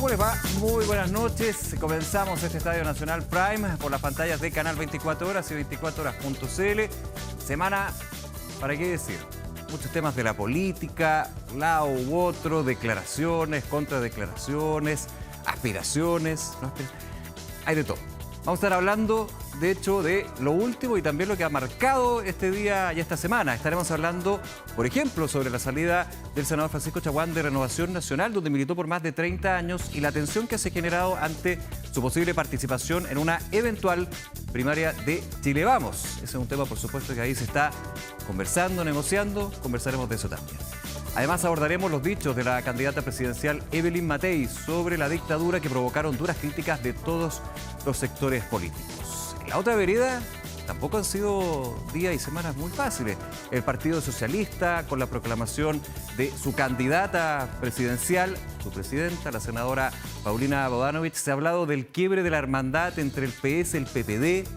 ¿Cómo les va? Muy buenas noches. Comenzamos este Estadio Nacional Prime por las pantallas de Canal 24 Horas y 24horas.cl. Semana, ¿para qué decir? Muchos temas de la política, lado u otro, declaraciones, contradeclaraciones, aspiraciones. Hay de todo. Vamos a estar hablando, de hecho, de lo último y también lo que ha marcado este día y esta semana. Estaremos hablando, por ejemplo, sobre la salida del senador Francisco Chaguán de Renovación Nacional, donde militó por más de 30 años, y la tensión que se ha generado ante su posible participación en una eventual primaria de Chile Vamos. Ese es un tema, por supuesto, que ahí se está conversando, negociando. Conversaremos de eso también. Además, abordaremos los dichos de la candidata presidencial Evelyn Matei sobre la dictadura, que provocaron duras críticas de todos los sectores políticos. En la otra vereda tampoco han sido días y semanas muy fáciles. El Partido Socialista, con la proclamación de su candidata presidencial, su presidenta, la senadora Paulina Bodanovich, se ha hablado del quiebre de la hermandad entre el PS y el PPD,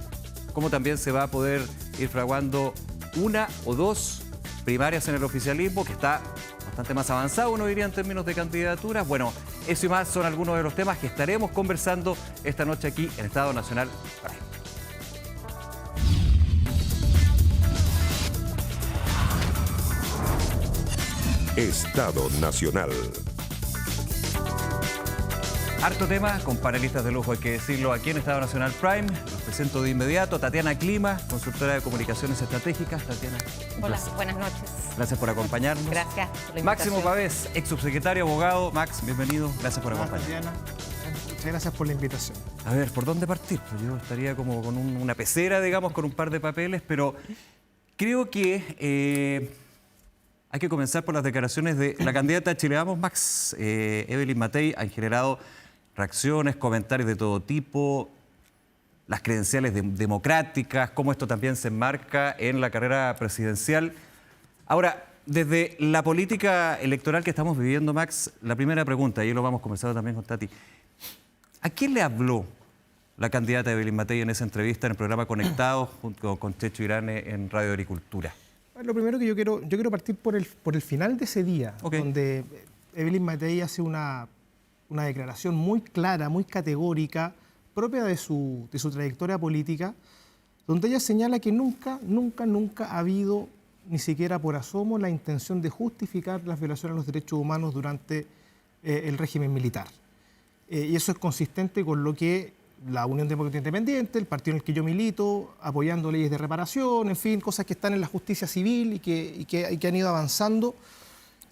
cómo también se va a poder ir fraguando una o dos primarias en el oficialismo, que está bastante más avanzado, uno diría, en términos de candidaturas. Bueno, eso y más son algunos de los temas que estaremos conversando esta noche aquí en Estado Nacional Prime. Estado Nacional. Harto tema, con panelistas de lujo, hay que decirlo, aquí en Estado Nacional Prime. Los presento de inmediato. Tatiana Clima, consultora de comunicaciones estratégicas. Tatiana, hola, buenas noches. Gracias por acompañarnos. Gracias por la invitación. Máximo Pavés, ex subsecretario, abogado. Max, bienvenido. Gracias por acompañarnos. Tatiana, muchas gracias por la invitación. A ver, ¿por dónde partir? Pues yo estaría como con una pecera, digamos, con un par de papeles, pero creo que hay que comenzar por las declaraciones de la candidata de Chile Vamos, Max. Evelyn Matei ha generado reacciones, comentarios de todo tipo, las credenciales democráticas, cómo esto también se enmarca en la carrera presidencial. Ahora, desde la política electoral que estamos viviendo, Max, la primera pregunta, y lo vamos conversando también con Tati, ¿a quién le habló la candidata Evelyn Matei en esa entrevista en el programa Conectados junto con Checho Irane en Radio Agricultura? Lo primero que yo quiero partir por el final de ese día, donde Evelyn Matei hace una declaración muy clara, muy categórica, propia de su trayectoria política, donde ella señala que nunca ha habido, ni siquiera por asomo, la intención de justificar las violaciones a los derechos humanos durante el régimen militar. Y eso es consistente con lo que la Unión Democrática Independiente, el partido en el que yo milito, apoyando leyes de reparación, en fin, cosas que están en la justicia civil y que han ido avanzando.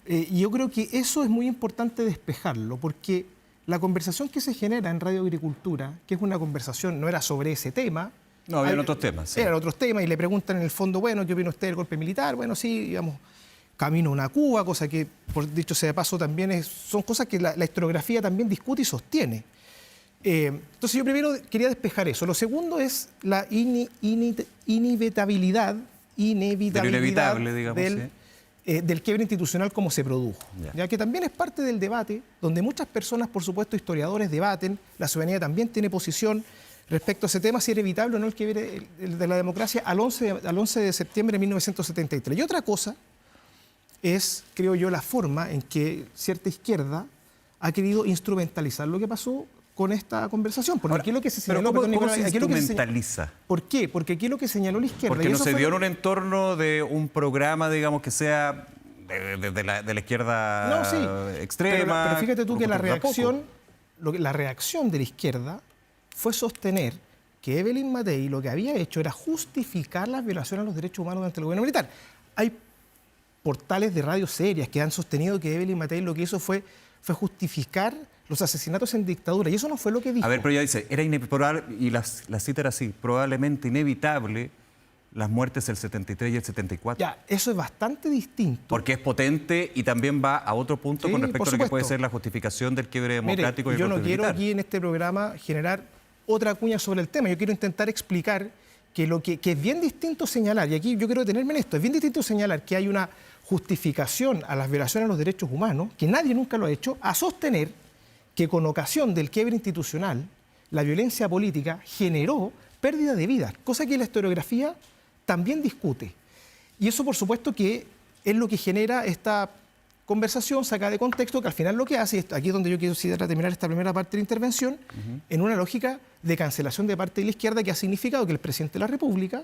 Y yo creo que eso es muy importante despejarlo, porque la conversación que se genera en Radio Agricultura, que es una conversación, no era sobre ese tema. No, había otros temas. Sí. Eran otros temas y le preguntan en el fondo, bueno, ¿qué opina usted del golpe militar? Bueno, sí, digamos, camino a una Cuba, cosa que, por dicho sea de paso, también son cosas que la historiografía también discute y sostiene. Entonces yo primero quería despejar eso. Lo segundo es la inevitabilidad inevitable, digamos, del quiebre institucional como se produjo. Ya que también es parte del debate, donde muchas personas, por supuesto, historiadores debaten, la ciudadanía también tiene posición respecto a ese tema, si era evitable o no el quiebre de la democracia al 11 de septiembre de 1973. Y otra cosa es, creo yo, la forma en que cierta izquierda ha querido instrumentalizar lo que pasó con esta conversación. Porque ahora, aquí lo que se señaló... ¿Cómo se instrumentaliza? ¿Por qué? Porque aquí lo que señaló la izquierda... Porque no se dio en un entorno de un programa, digamos, que sea de la izquierda extrema. Pero fíjate tú que la reacción de la izquierda fue sostener que Evelyn Matei lo que había hecho era justificar las violaciones a los derechos humanos durante el gobierno militar. Hay portales de radio serias que han sostenido que Evelyn Matei lo que hizo fue justificar los asesinatos en dictadura, y eso no fue lo que dijo. A ver, pero ella dice, era inevitable, y la cita era así, probablemente inevitable las muertes del 73 y el 74. Ya, eso es bastante distinto. Porque es potente y también va a otro punto con respecto a lo que puede ser la justificación del quiebre democrático. Mire, yo no quiero aquí en este programa generar otra cuña sobre el tema, yo quiero intentar explicar que es bien distinto señalar, y aquí yo quiero detenerme en esto, es bien distinto señalar que hay una justificación a las violaciones a los derechos humanos, que nadie nunca lo ha hecho, a sostener que con ocasión del quiebre institucional, la violencia política generó pérdida de vidas, cosa que la historiografía también discute. Y eso, por supuesto, que es lo que genera esta conversación sacada de contexto que al final lo que hace, y aquí es donde yo quiero terminar esta primera parte de la intervención, en una lógica de cancelación de parte de la izquierda que ha significado que el presidente de la República,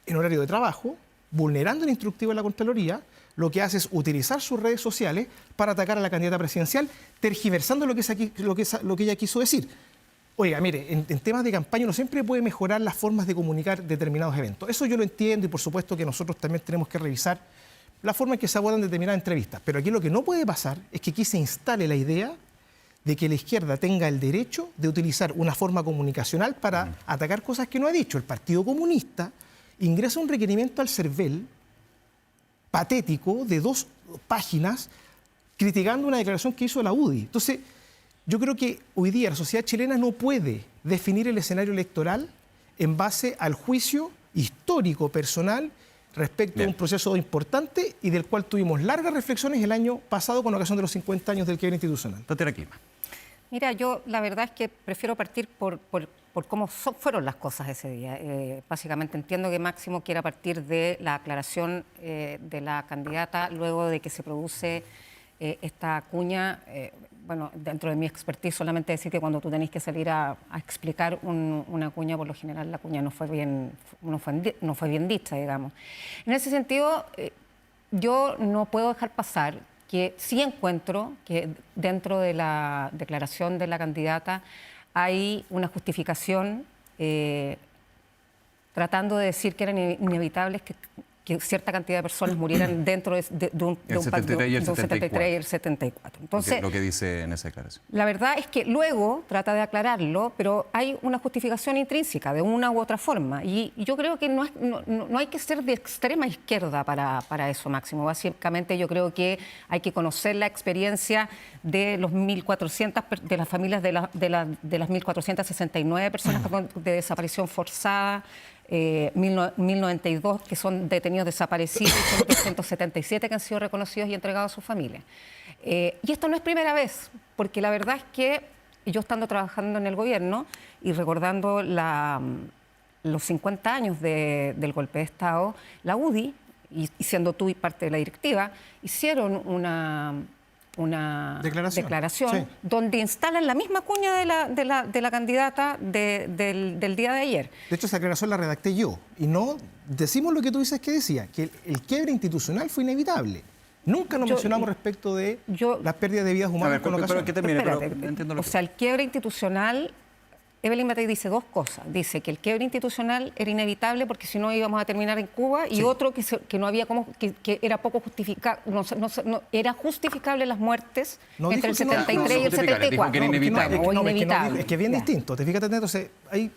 en horario de trabajo, vulnerando el instructivo de la Contraloría, lo que hace es utilizar sus redes sociales para atacar a la candidata presidencial, tergiversando lo que ella quiso decir. Oiga, mire, en temas de campaña uno siempre puede mejorar las formas de comunicar determinados eventos. Eso yo lo entiendo y por supuesto que nosotros también tenemos que revisar la forma en que se abordan determinadas entrevistas. Pero aquí lo que no puede pasar es que aquí se instale la idea de que la izquierda tenga el derecho de utilizar una forma comunicacional para atacar cosas que no ha dicho. El Partido Comunista ingresa un requerimiento al CERVEL patético de 2 páginas criticando una declaración que hizo la UDI. Entonces, yo creo que hoy día la sociedad chilena no puede definir el escenario electoral en base al juicio histórico personal respecto a un proceso importante y del cual tuvimos largas reflexiones el año pasado con ocasión de los 50 años del quiebre institucional. Tatiana Clima. Mira, yo la verdad es que prefiero partir por cómo fueron las cosas ese día. Básicamente entiendo que Máximo quiera partir de la aclaración de la candidata luego de que se produce esta cuña. Bueno, dentro de mi expertise solamente decir que cuando tú tenés que salir a explicar una cuña, por lo general la cuña no fue bien dicha, digamos. En ese sentido, yo no puedo dejar pasar que sí encuentro que dentro de la declaración de la candidata hay una justificación tratando de decir que eran inevitables que cierta cantidad de personas murieran dentro de un pacto de un 73 y el 74. Entonces, lo que dice en esa declaración. La verdad es que luego trata de aclararlo, pero hay una justificación intrínseca de una u otra forma. Y yo creo que no hay que ser de extrema izquierda para eso, Máximo. Básicamente yo creo que hay que conocer la experiencia de los 1.400, de las familias de las 1.469 personas de desaparición forzada, 1092 que son detenidos desaparecidos y son 277 que han sido reconocidos y entregados a su familia. Y esto no es primera vez, porque la verdad es que yo estando trabajando en el gobierno y recordando los 50 años del golpe de Estado, la UDI, y siendo tú parte de la directiva, hicieron una declaración sí, donde instalan la misma cuña de la candidata del día de ayer. De hecho, esa declaración la redacté yo. Y no decimos lo que tú dices que decía, que el quiebre institucional fue inevitable. Nunca nos mencionamos respecto de las pérdidas de vidas humanas con ocasión. Pero que termine, entiendo lo que... O sea, el quiebre institucional... Evelyn Matei dice 2 cosas. Dice que el quiebre institucional era inevitable porque si no íbamos a terminar en Cuba y otro que no había que era poco justificable, no era justificable las muertes entre el 73 y el 74. Que era inevitable. Es que es bien distinto. Te fijas, entonces, ahí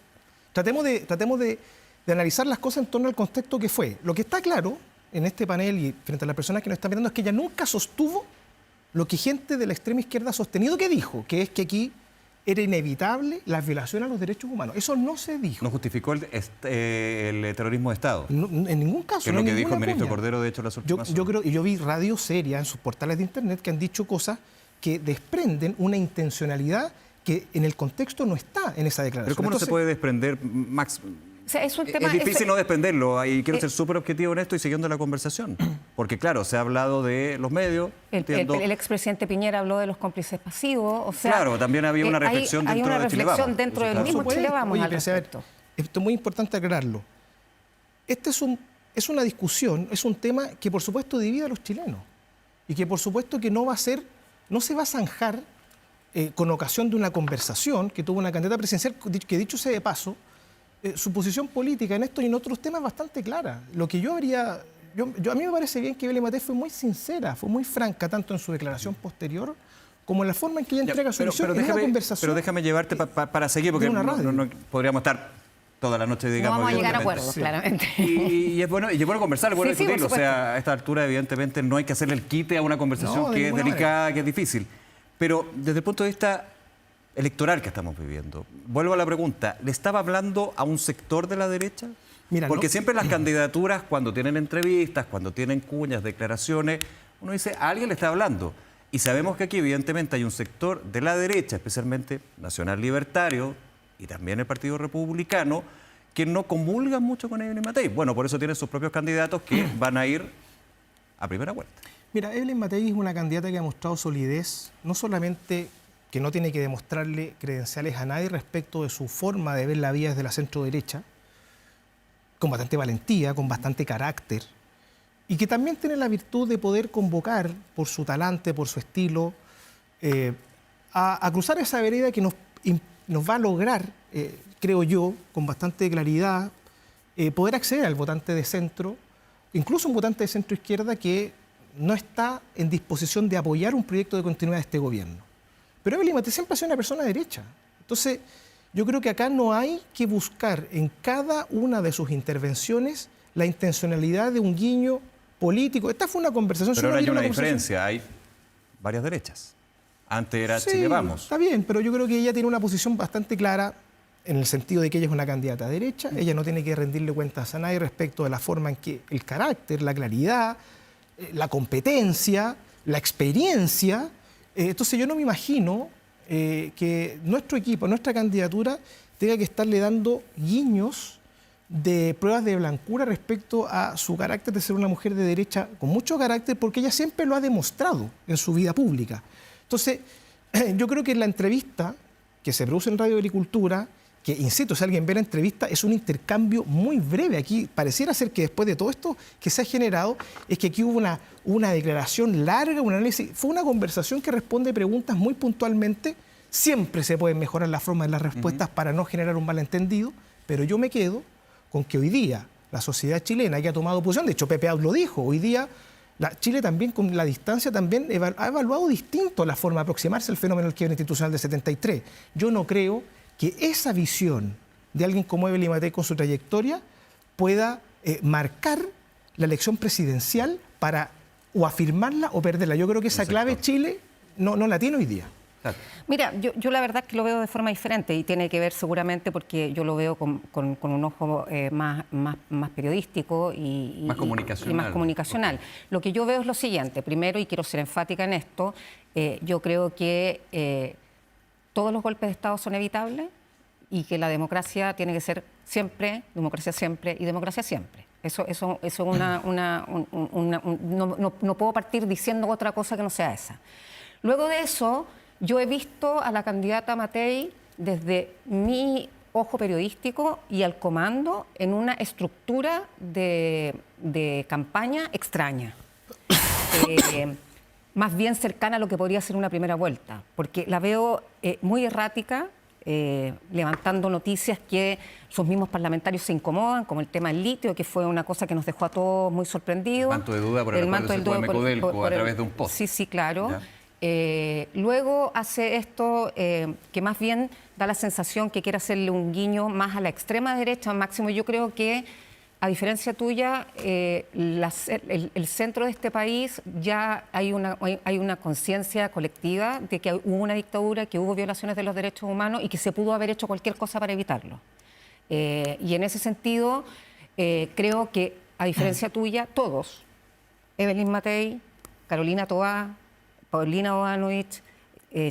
tratemos de analizar las cosas en torno al contexto que fue. Lo que está claro en este panel y frente a las personas que nos están mirando es que ella nunca sostuvo lo que gente de la extrema izquierda ha sostenido que dijo, que es que aquí era inevitable la violación a los derechos humanos. Eso no se dijo. ¿No justificó el terrorismo de Estado? No, en ningún caso. Que es lo que dijo el ministro Cordero, de hecho, las últimas horas. Yo creo, y yo vi radios serias en sus portales de internet que han dicho cosas que desprenden una intencionalidad que en el contexto no está en esa declaración. Pero ¿cómo no se puede desprender, Max? O sea, es difícil no desprenderlo, y quiero ser súper objetivo en esto y siguiendo la conversación. Porque, claro, se ha hablado de los medios. El expresidente Piñera habló de los cómplices pasivos. O sea, claro, también había una reflexión hay una reflexión Chile Vamos. dentro del mismo Chile Vamos al respecto. Esto es muy importante aclararlo. Este es una discusión, es un tema que, por supuesto, divide a los chilenos. Y que, por supuesto, que no se va a zanjar con ocasión de una conversación que tuvo una candidata presidencial que, dicho sea de paso, su posición política en esto y en otros temas bastante clara. Lo que a mí me parece bien que Evelyn Matei fue muy sincera, fue muy franca, tanto en su declaración posterior como en la forma en que ella entrega su visión en una conversación. Pero déjame llevarte para seguir, porque no podríamos estar toda la noche, digamos. No vamos a llegar a acuerdos, claramente. Y es bueno conversar, es bueno discutirlo. O sea, a esta altura, evidentemente, no hay que hacerle el quite a una conversación que es delicada, que es difícil. Pero desde el punto de vista electoral que estamos viviendo, vuelvo a la pregunta, ¿le estaba hablando a un sector de la derecha? Mira, porque siempre las candidaturas, cuando tienen entrevistas, cuando tienen cuñas, declaraciones, uno dice, a alguien le está hablando. Y sabemos que aquí evidentemente hay un sector de la derecha, especialmente Nacional Libertario y también el Partido Republicano, que no comulgan mucho con Evelyn Matei. Bueno, por eso tienen sus propios candidatos que van a ir a primera vuelta. Mira, Evelyn Matei es una candidata que ha mostrado solidez, no solamente que no tiene que demostrarle credenciales a nadie respecto de su forma de ver la vida desde la centro-derecha, con bastante valentía, con bastante carácter, y que también tiene la virtud de poder convocar por su talante, por su estilo, a cruzar esa vereda que nos va a lograr, creo yo, con bastante claridad, poder acceder al votante de centro, incluso un votante de centro-izquierda que no está en disposición de apoyar un proyecto de continuidad de este gobierno. Pero Evelyn Matei siempre ha sido una persona derecha. Entonces, yo creo que acá no hay que buscar en cada una de sus intervenciones la intencionalidad de un guiño político. Esta fue una conversación... Pero ahora hay una diferencia, hay varias derechas. Antes era sí, Chile Vamos. Está bien, pero yo creo que ella tiene una posición bastante clara en el sentido de que ella es una candidata derecha, ella no tiene que rendirle cuentas a nadie respecto de la forma en que el carácter, la claridad, la competencia, la experiencia. Entonces yo no me imagino que nuestro equipo, nuestra candidatura, tenga que estarle dando guiños de pruebas de blancura respecto a su carácter de ser una mujer de derecha con mucho carácter, porque ella siempre lo ha demostrado en su vida pública. Entonces, yo creo que en la entrevista que se produce en Radio Agricultura, que, insisto, si alguien ve la entrevista, es un intercambio muy breve. Aquí pareciera ser que después de todo esto que se ha generado, es que aquí hubo una declaración larga, un análisis. Fue una conversación que responde preguntas muy puntualmente. Siempre se pueden mejorar la forma de las respuestas para no generar un malentendido, pero yo me quedo con que hoy día la sociedad chilena que ha tomado posición, de hecho Pepe Out lo dijo, hoy día Chile también con la distancia también ha evaluado distinto la forma de aproximarse al fenómeno del quiebre institucional del 73. Yo no creo que esa visión de alguien como Evelyn Matei con su trayectoria pueda marcar la elección presidencial para o afirmarla o perderla. Yo creo que esa clave Chile no la tiene hoy día. Mira, yo la verdad es que lo veo de forma diferente y tiene que ver seguramente porque yo lo veo con un ojo más periodístico y más comunicacional. Lo que yo veo es lo siguiente, primero, y quiero ser enfática en esto, yo creo que todos los golpes de Estado son evitables y que la democracia tiene que ser siempre, democracia siempre y democracia siempre. Eso es no puedo partir diciendo otra cosa que no sea esa. Luego de eso, yo he visto a la candidata Matei desde mi ojo periodístico y al comando en una estructura de campaña extraña. Más bien cercana a lo que podría ser una primera vuelta, porque la veo muy errática, levantando noticias que sus mismos parlamentarios se incomodan, como el tema del litio, que fue una cosa que nos dejó a todos muy sorprendidos. El manto de duda por el acuerdo de Codelco a través de un post. Sí, claro. Luego hace esto que más bien da la sensación que quiere hacerle un guiño más a la extrema derecha, Máximo. Yo creo que, a diferencia tuya, el centro de este país ya hay una conciencia colectiva de que hubo una dictadura, que hubo violaciones de los derechos humanos y que se pudo haber hecho cualquier cosa para evitarlo. Y en ese sentido, creo que, a diferencia tuya, todos, Evelyn Matei, Carolina Toá, Paulina Bodanovich,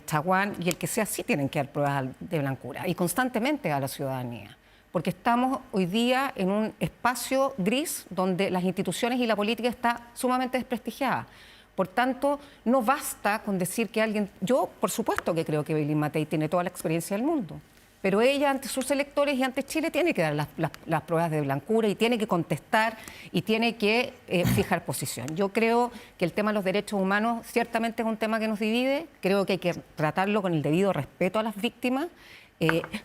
Chaguán y el que sea, sí tienen que dar pruebas de blancura y constantemente a la ciudadanía. Porque estamos hoy día en un espacio gris donde las instituciones y la política está sumamente desprestigiada. Por tanto, no basta con decir que alguien... Yo, por supuesto que creo que Evelyn Matei tiene toda la experiencia del mundo, pero ella ante sus electores y ante Chile tiene que dar las pruebas de blancura y tiene que contestar y tiene que fijar posición. Yo creo que el tema de los derechos humanos ciertamente es un tema que nos divide, creo que hay que tratarlo con el debido respeto a las víctimas.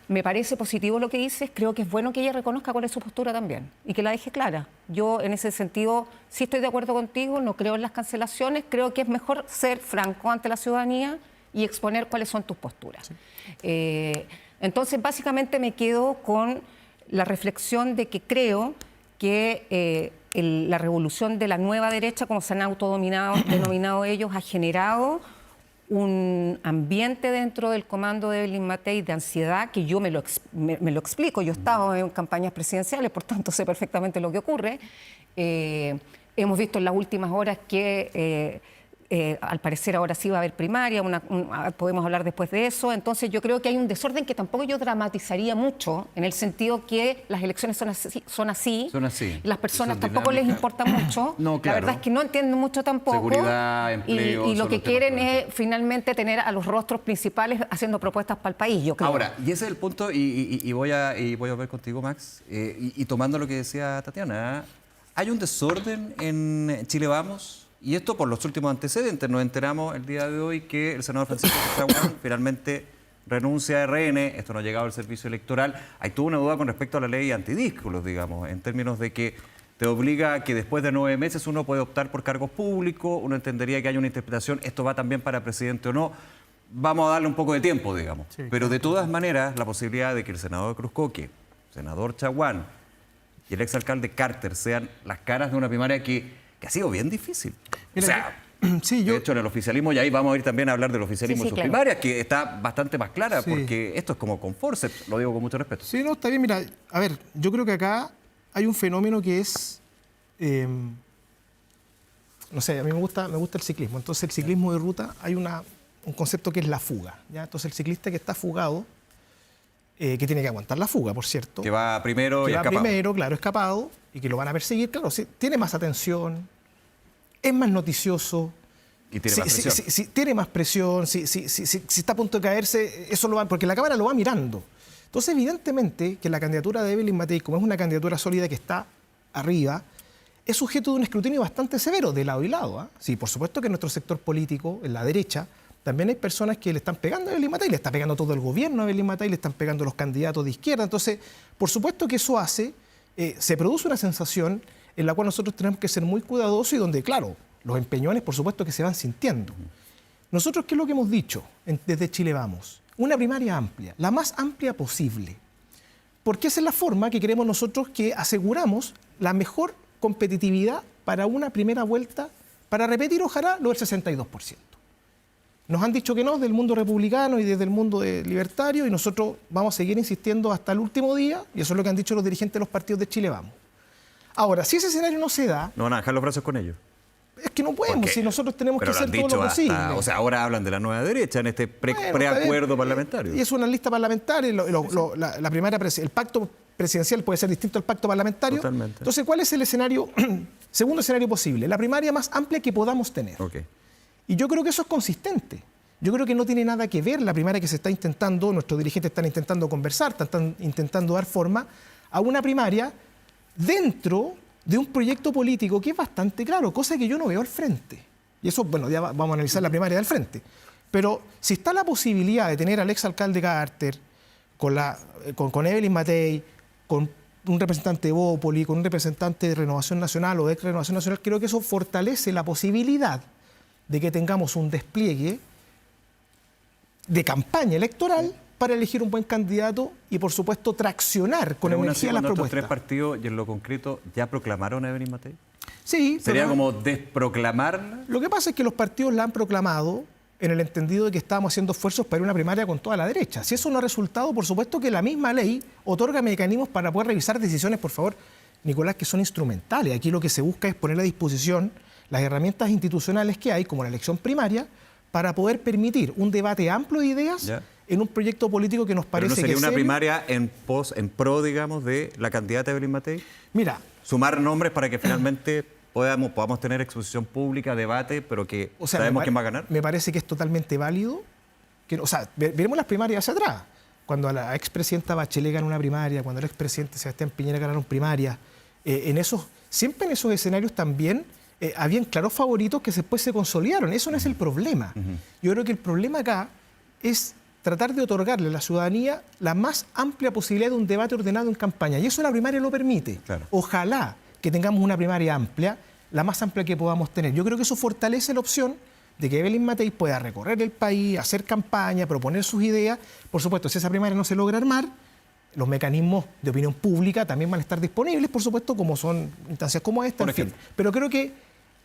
Me parece positivo lo que dices, creo que es bueno que ella reconozca cuál es su postura también y que la deje clara. Yo en ese sentido sí estoy de acuerdo contigo, no creo en las cancelaciones, creo que es mejor ser franco ante la ciudadanía y exponer cuáles son tus posturas. Sí. Entonces, básicamente me quedo con la reflexión de que creo que la revolución de la nueva derecha, como se han denominado ellos, ha generado un ambiente dentro del comando de Evelyn Matei de ansiedad que yo me lo explico. Yo he estado en campañas presidenciales, por tanto sé perfectamente lo que ocurre. Hemos visto en las últimas horas que al parecer ahora sí va a haber primaria, podemos hablar después de eso. Entonces yo creo que hay un desorden que tampoco yo dramatizaría mucho, en el sentido que las elecciones son así. Las personas tampoco les importa mucho. No, claro. La verdad es que no entienden mucho tampoco. Seguridad, empleo, y lo que quieren es finalmente tener a los rostros principales haciendo propuestas para el país, yo creo. Ahora, y ese es el punto, y voy a volver contigo, Max, y tomando lo que decía Tatiana, hay un desorden en Chile Vamos. Y esto por los últimos antecedentes. Nos enteramos el día de hoy que el senador Francisco Chaguán finalmente renuncia a RN. Esto no ha llegado al servicio electoral. Hay toda una duda con respecto a la ley antidiscos, digamos, en términos de que te obliga a que después de 9 meses uno puede optar por cargos públicos. Uno entendería que hay una interpretación, esto va también para presidente o no. Vamos a darle un poco de tiempo, digamos. Sí, pero de todas maneras, la posibilidad de que el senador Cruzcoque, senador Chaguán y el exalcalde Carter sean las caras de una primaria que ha sido bien difícil. Mira, o sea, sí, de hecho en el oficialismo, y ahí vamos a ir también a hablar del oficialismo en sus claro. primarias, que está bastante más clara, porque esto es como con forceps, lo digo con mucho respeto. Sí, no, está bien, mira, a ver, yo creo que acá hay un fenómeno que es, no sé, a mí me gusta el ciclismo, entonces el ciclismo de ruta hay un concepto que es la fuga, ¿ya? Entonces el ciclista que está fugado, que tiene que aguantar la fuga, por cierto. Que va primero y escapado. Claro, escapado, y que lo van a perseguir, claro, sí, tiene más atención, es más noticioso. Y tiene más presión. Si tiene más presión, si está a punto de caerse, eso lo va, porque la cámara lo va mirando. Entonces, evidentemente, que la candidatura de Evelyn Matei, como es una candidatura sólida que está arriba, es sujeto de un escrutinio bastante severo, de lado y lado. Sí, por supuesto que en nuestro sector político, en la derecha, también hay personas que le están pegando a Evelyn Matei, le está pegando todo el gobierno a Evelyn Matei, le están pegando los candidatos de izquierda. Entonces, por supuesto que eso hace, se produce una sensación en la cual nosotros tenemos que ser muy cuidadosos y donde, claro, los empeñones, por supuesto, que se van sintiendo. Nosotros, ¿qué es lo que hemos dicho desde Chile Vamos? Una primaria amplia, la más amplia posible. Porque esa es la forma que queremos nosotros que aseguramos la mejor competitividad para una primera vuelta, para repetir, ojalá, lo del 62%. Nos han dicho que no, del mundo republicano y desde el mundo libertario, y nosotros vamos a seguir insistiendo hasta el último día, y eso es lo que han dicho los dirigentes de los partidos de Chile Vamos. Ahora, si ese escenario no se da... No van a dejar los brazos con ellos. Es que no podemos, si nosotros tenemos que hacer todo lo posible. O sea, ahora hablan de la nueva derecha en este preacuerdo parlamentario. Y es una lista parlamentaria, la primaria, el pacto presidencial puede ser distinto al pacto parlamentario. Totalmente. Entonces, ¿cuál es el escenario, segundo escenario posible? La primaria más amplia que podamos tener. Okay. Y yo creo que eso es consistente. Yo creo que no tiene nada que ver la primaria que se está intentando, nuestros dirigentes están intentando conversar, están intentando dar forma a una primaria dentro de un proyecto político que es bastante claro, cosa que yo no veo al frente. Y eso, bueno, ya vamos a analizar la primaria del frente. Pero si está la posibilidad de tener al exalcalde Carter, con Evelyn Matei, con un representante de Bópoli, con un representante de Renovación Nacional o de ex Renovación Nacional, creo que eso fortalece la posibilidad de que tengamos un despliegue de campaña electoral para elegir un buen candidato y, por supuesto, traccionar con energía las propuestas. ¿Estos tres partidos y en lo concreto ya proclamaron a Evelyn Matei? Sí. ¿Sería como desproclamarla? Lo que pasa es que los partidos la han proclamado en el entendido de que estábamos haciendo esfuerzos para una primaria con toda la derecha. Si eso no ha resultado, por supuesto que la misma ley otorga mecanismos para poder revisar decisiones, por favor, Nicolás, que son instrumentales. Aquí lo que se busca es poner a disposición las herramientas institucionales que hay, como la elección primaria, para poder permitir un debate amplio de ideas en un proyecto político que nos parece que ¿Pero no sería una primaria en pro, digamos, de la candidata Evelyn Matei? Mira, sumar nombres para que finalmente podamos tener exposición pública, debate, pero que sabemos quién va a ganar. Me parece que es totalmente válido. Veremos las primarias hacia atrás. Cuando la expresidenta Bachelet gana una primaria, cuando el expresidente Sebastián Piñera ganaron primaria, siempre en esos escenarios también habían claros favoritos que después se consolidaron. Eso no es el problema. Yo creo que el problema acá es tratar de otorgarle a la ciudadanía la más amplia posibilidad de un debate ordenado en campaña. Y eso la primaria lo permite. Claro. Ojalá que tengamos una primaria amplia, la más amplia que podamos tener. Yo creo que eso fortalece la opción de que Evelyn Matei pueda recorrer el país, hacer campaña, proponer sus ideas. Por supuesto, si esa primaria no se logra armar, los mecanismos de opinión pública también van a estar disponibles, por supuesto, como son instancias como esta, en fin. Pero creo que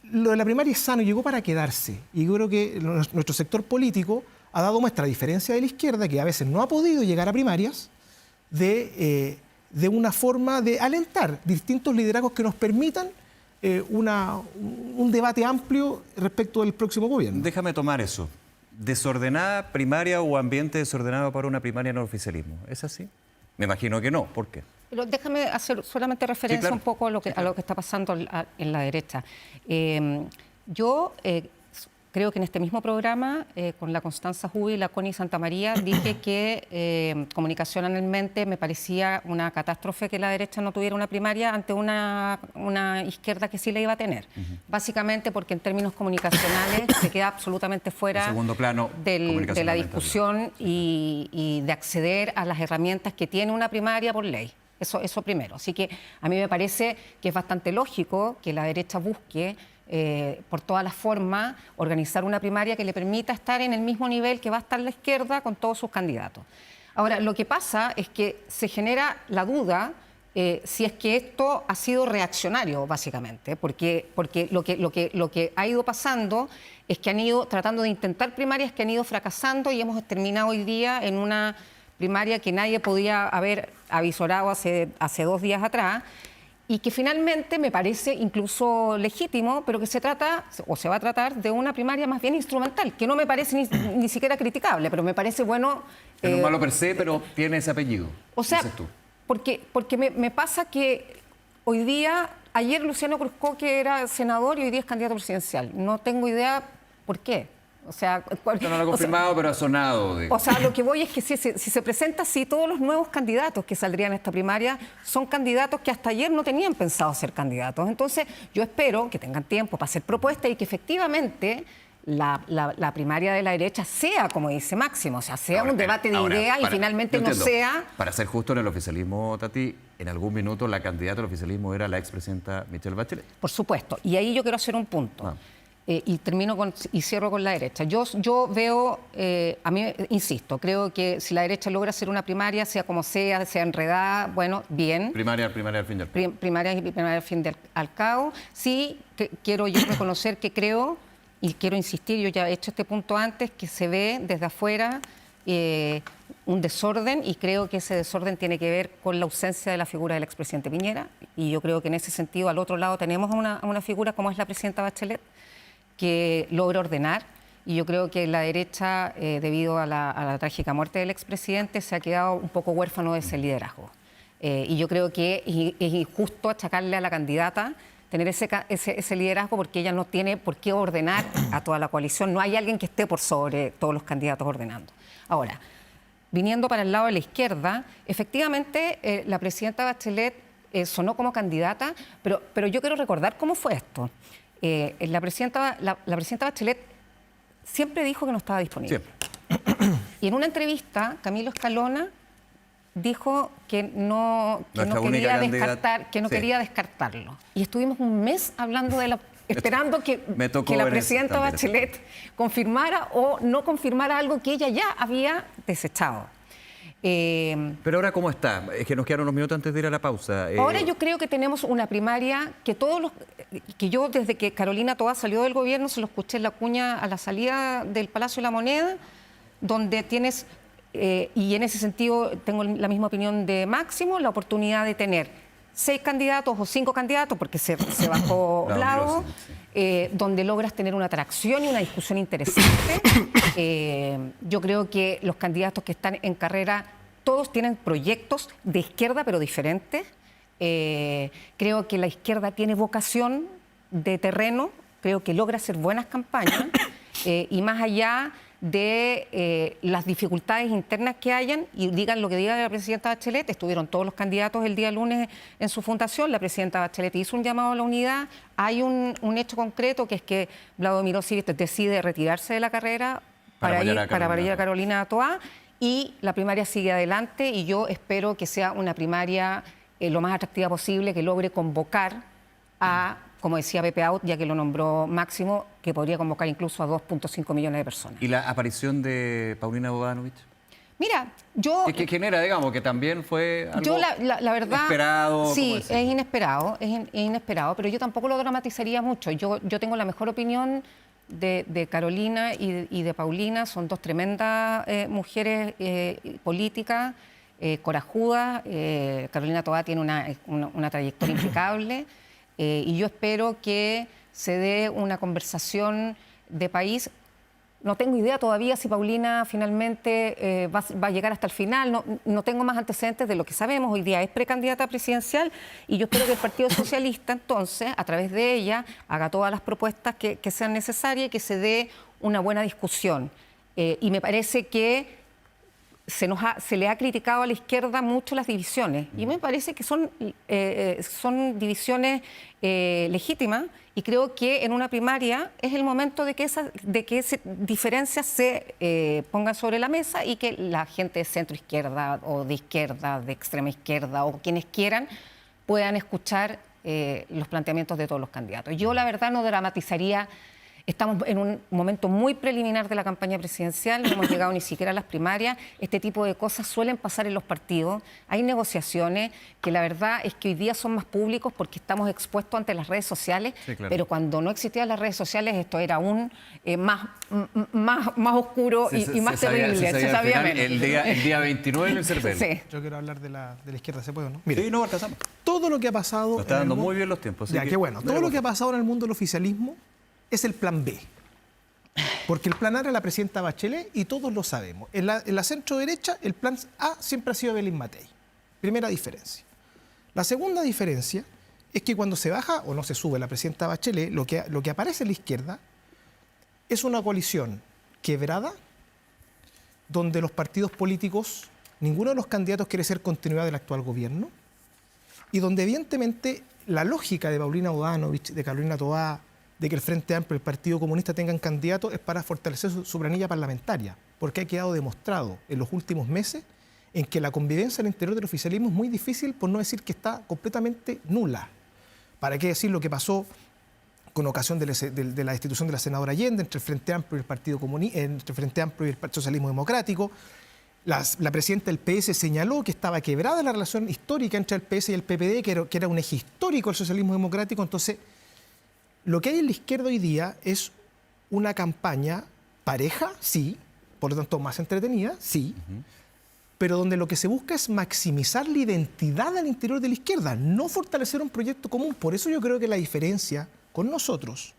lo de la primaria es sano, llegó para quedarse. Y yo creo que nuestro sector político ha dado muestra, a diferencia de la izquierda, que a veces no ha podido llegar a primarias, de una forma de alentar distintos liderazgos que nos permitan un debate amplio respecto del próximo gobierno. Déjame tomar eso. ¿Desordenada primaria o ambiente desordenado para una primaria en el oficialismo? ¿Es así? Me imagino que no. ¿Por qué? Pero déjame hacer solamente referencia, sí, claro, un poco a lo que está pasando en la derecha. Yo creo que en este mismo programa, con la Constanza Jubi y la Connie Santamaría, dije que comunicacionalmente me parecía una catástrofe que la derecha no tuviera una primaria ante una izquierda que sí la iba a tener. Básicamente porque en términos comunicacionales se queda absolutamente fuera segundo plano de la discusión y de acceder a las herramientas que tiene una primaria por ley. Eso primero. Así que a mí me parece que es bastante lógico que la derecha busque por todas las formas, organizar una primaria que le permita estar en el mismo nivel que va a estar la izquierda con todos sus candidatos. Ahora, lo que pasa es que se genera la duda si es que esto ha sido reaccionario, básicamente, porque lo que ha ido pasando es que han ido tratando de intentar primarias que han ido fracasando y hemos terminado hoy día en una primaria que nadie podía haber avisorado hace 2 días atrás, y que finalmente me parece incluso legítimo, pero que se trata, o se va a tratar, de una primaria más bien instrumental, que no me parece ni siquiera criticable, pero me parece bueno... No es malo per se, pero tiene ese apellido, o sea, dices tú. Porque me pasa que hoy día, ayer Luciano Cruzcoque era senador y hoy día es candidato presidencial. No tengo idea por qué. O sea, no lo ha confirmado, pero ha sonado. O sea, lo que voy es que si se presenta así, todos los nuevos candidatos que saldrían a esta primaria son candidatos que hasta ayer no tenían pensado ser candidatos. Entonces, yo espero que tengan tiempo para hacer propuestas y que efectivamente la primaria de la derecha sea, como dice Máximo, o sea, sea un debate de ideas y finalmente no sea... Para ser justo en el oficialismo, Tati, en algún minuto la candidata al oficialismo era la expresidenta Michelle Bachelet. Por supuesto. Y ahí yo quiero hacer un punto. Y cierro con la derecha. Yo veo, a mí, insisto, creo que si la derecha logra hacer una primaria, sea como sea enredada, bueno, bien. Primaria al fin del cabo. Primaria al fin del cabo. Sí, quiero yo reconocer que creo, y quiero insistir, yo ya he hecho este punto antes, que se ve desde afuera un desorden, y creo que ese desorden tiene que ver con la ausencia de la figura del expresidente Piñera, y yo creo que en ese sentido, al otro lado, tenemos a una figura como es la presidenta Bachelet, que logra ordenar, y yo creo que la derecha, debido a la trágica muerte del expresidente, se ha quedado un poco huérfano de ese liderazgo. Y yo creo que es injusto achacarle a la candidata tener ese liderazgo, porque ella no tiene por qué ordenar a toda la coalición. No hay alguien que esté por sobre todos los candidatos ordenando. Ahora, viniendo para el lado de la izquierda, efectivamente la presidenta Bachelet sonó como candidata, pero yo quiero recordar cómo fue esto. La presidenta Bachelet siempre dijo que no estaba disponible. Siempre. Y en una entrevista, Camilo Escalona dijo que no quería descartarlo. Y estuvimos un mes hablando esperando que la presidenta Bachelet confirmara o no confirmara algo que ella ya había desechado. Pero ahora, ¿cómo está? Es que nos quedaron unos minutos antes de ir a la pausa. Ahora yo creo que tenemos una primaria que yo desde que Carolina Toá salió del gobierno se lo escuché en la cuña a la salida del Palacio de la Moneda, donde tienes, y en ese sentido tengo la misma opinión de Máximo, la oportunidad de tener 6 candidatos o 5 candidatos, porque se bajó Lago, donde logras tener una atracción y una discusión interesante. Yo creo que los candidatos que están en carrera, todos tienen proyectos de izquierda, pero diferentes. Creo que la izquierda tiene vocación de terreno, creo que logra hacer buenas campañas, y más allá de las dificultades internas que hayan, y digan lo que diga la presidenta Bachelet, estuvieron todos los candidatos el día lunes en su fundación, la presidenta Bachelet hizo un llamado a la unidad, hay un hecho concreto, que es que Vladimir Osiris decide retirarse de la carrera para apoyar a Carolina Toá, y la primaria sigue adelante, y yo espero que sea una primaria lo más atractiva posible, que logre convocar a, como decía Pepe Out, ya que lo nombró Máximo, que podría convocar incluso a 2.5 millones de personas. ¿Y la aparición de Paulina Bodanovich? Mira, yo... ¿Qué genera, digamos, que también fue algo yo la verdad, esperado? Sí, es inesperado, pero yo tampoco lo dramatizaría mucho. Yo tengo la mejor opinión de Carolina y de Paulina. Son 2 tremendas mujeres políticas, corajudas. Carolina Toá tiene una trayectoria impecable. Y yo espero que se dé una conversación de país. No tengo idea todavía si Paulina finalmente va a llegar hasta el final. No tengo más antecedentes de lo que sabemos. Hoy día es precandidata presidencial y yo espero que el Partido Socialista, entonces, a través de ella, haga todas las propuestas que sean necesarias y que se dé una buena discusión. Y me parece que se le ha criticado a la izquierda mucho las divisiones. Y me parece que son divisiones legítimas. Y creo que en una primaria es el momento de que esas diferencias se pongan sobre la mesa y que la gente de centro izquierda o de izquierda, de extrema izquierda o quienes quieran puedan escuchar los planteamientos de todos los candidatos. Yo la verdad no dramatizaría. Estamos en un momento muy preliminar de la campaña presidencial, no hemos llegado ni siquiera a las primarias. Este tipo de cosas suelen pasar en los partidos. Hay negociaciones que la verdad es que hoy día son más públicos porque estamos expuestos ante las redes sociales, sí, claro. Pero cuando no existían las redes sociales esto era aún más oscuro y más terrible. Se sabía menos. El día 29 en el Cervel. Sí. Yo quiero hablar de la izquierda, ¿se puede o no? Mira, sí, no alcanzamos. Todo lo que ha pasado... Nos está dando muy bien los tiempos. Ya, qué bueno. Todo lo que ha pasado en el mundo del oficialismo es el plan B. Porque el plan A era la presidenta Bachelet y todos lo sabemos. En la centro derecha, el plan A siempre ha sido Evelyn Matei. Primera diferencia. La segunda diferencia es que cuando se baja o no se sube la presidenta Bachelet, lo que aparece en la izquierda es una coalición quebrada, donde los partidos políticos, ninguno de los candidatos quiere ser continuidad del actual gobierno, y donde evidentemente la lógica de Paulina Bodanovich, de Carolina Toá, de que el Frente Amplio y el Partido Comunista tengan candidatos es para fortalecer su planilla parlamentaria, porque ha quedado demostrado en los últimos meses en que la convivencia al interior del oficialismo es muy difícil, por no decir que está completamente nula. ¿Para qué decir lo que pasó con ocasión de la destitución de la senadora Allende entre el Frente Amplio y el Partido Comunista, entre el Frente Amplio y el Socialismo Democrático? La presidenta del PS señaló que estaba quebrada la relación histórica entre el PS y el PPD, que era un eje histórico del socialismo democrático. Entonces, lo que hay en la izquierda hoy día es una campaña pareja, sí, por lo tanto más entretenida, sí, pero donde lo que se busca es maximizar la identidad al interior de la izquierda, no fortalecer un proyecto común. Por eso yo creo que la diferencia con nosotros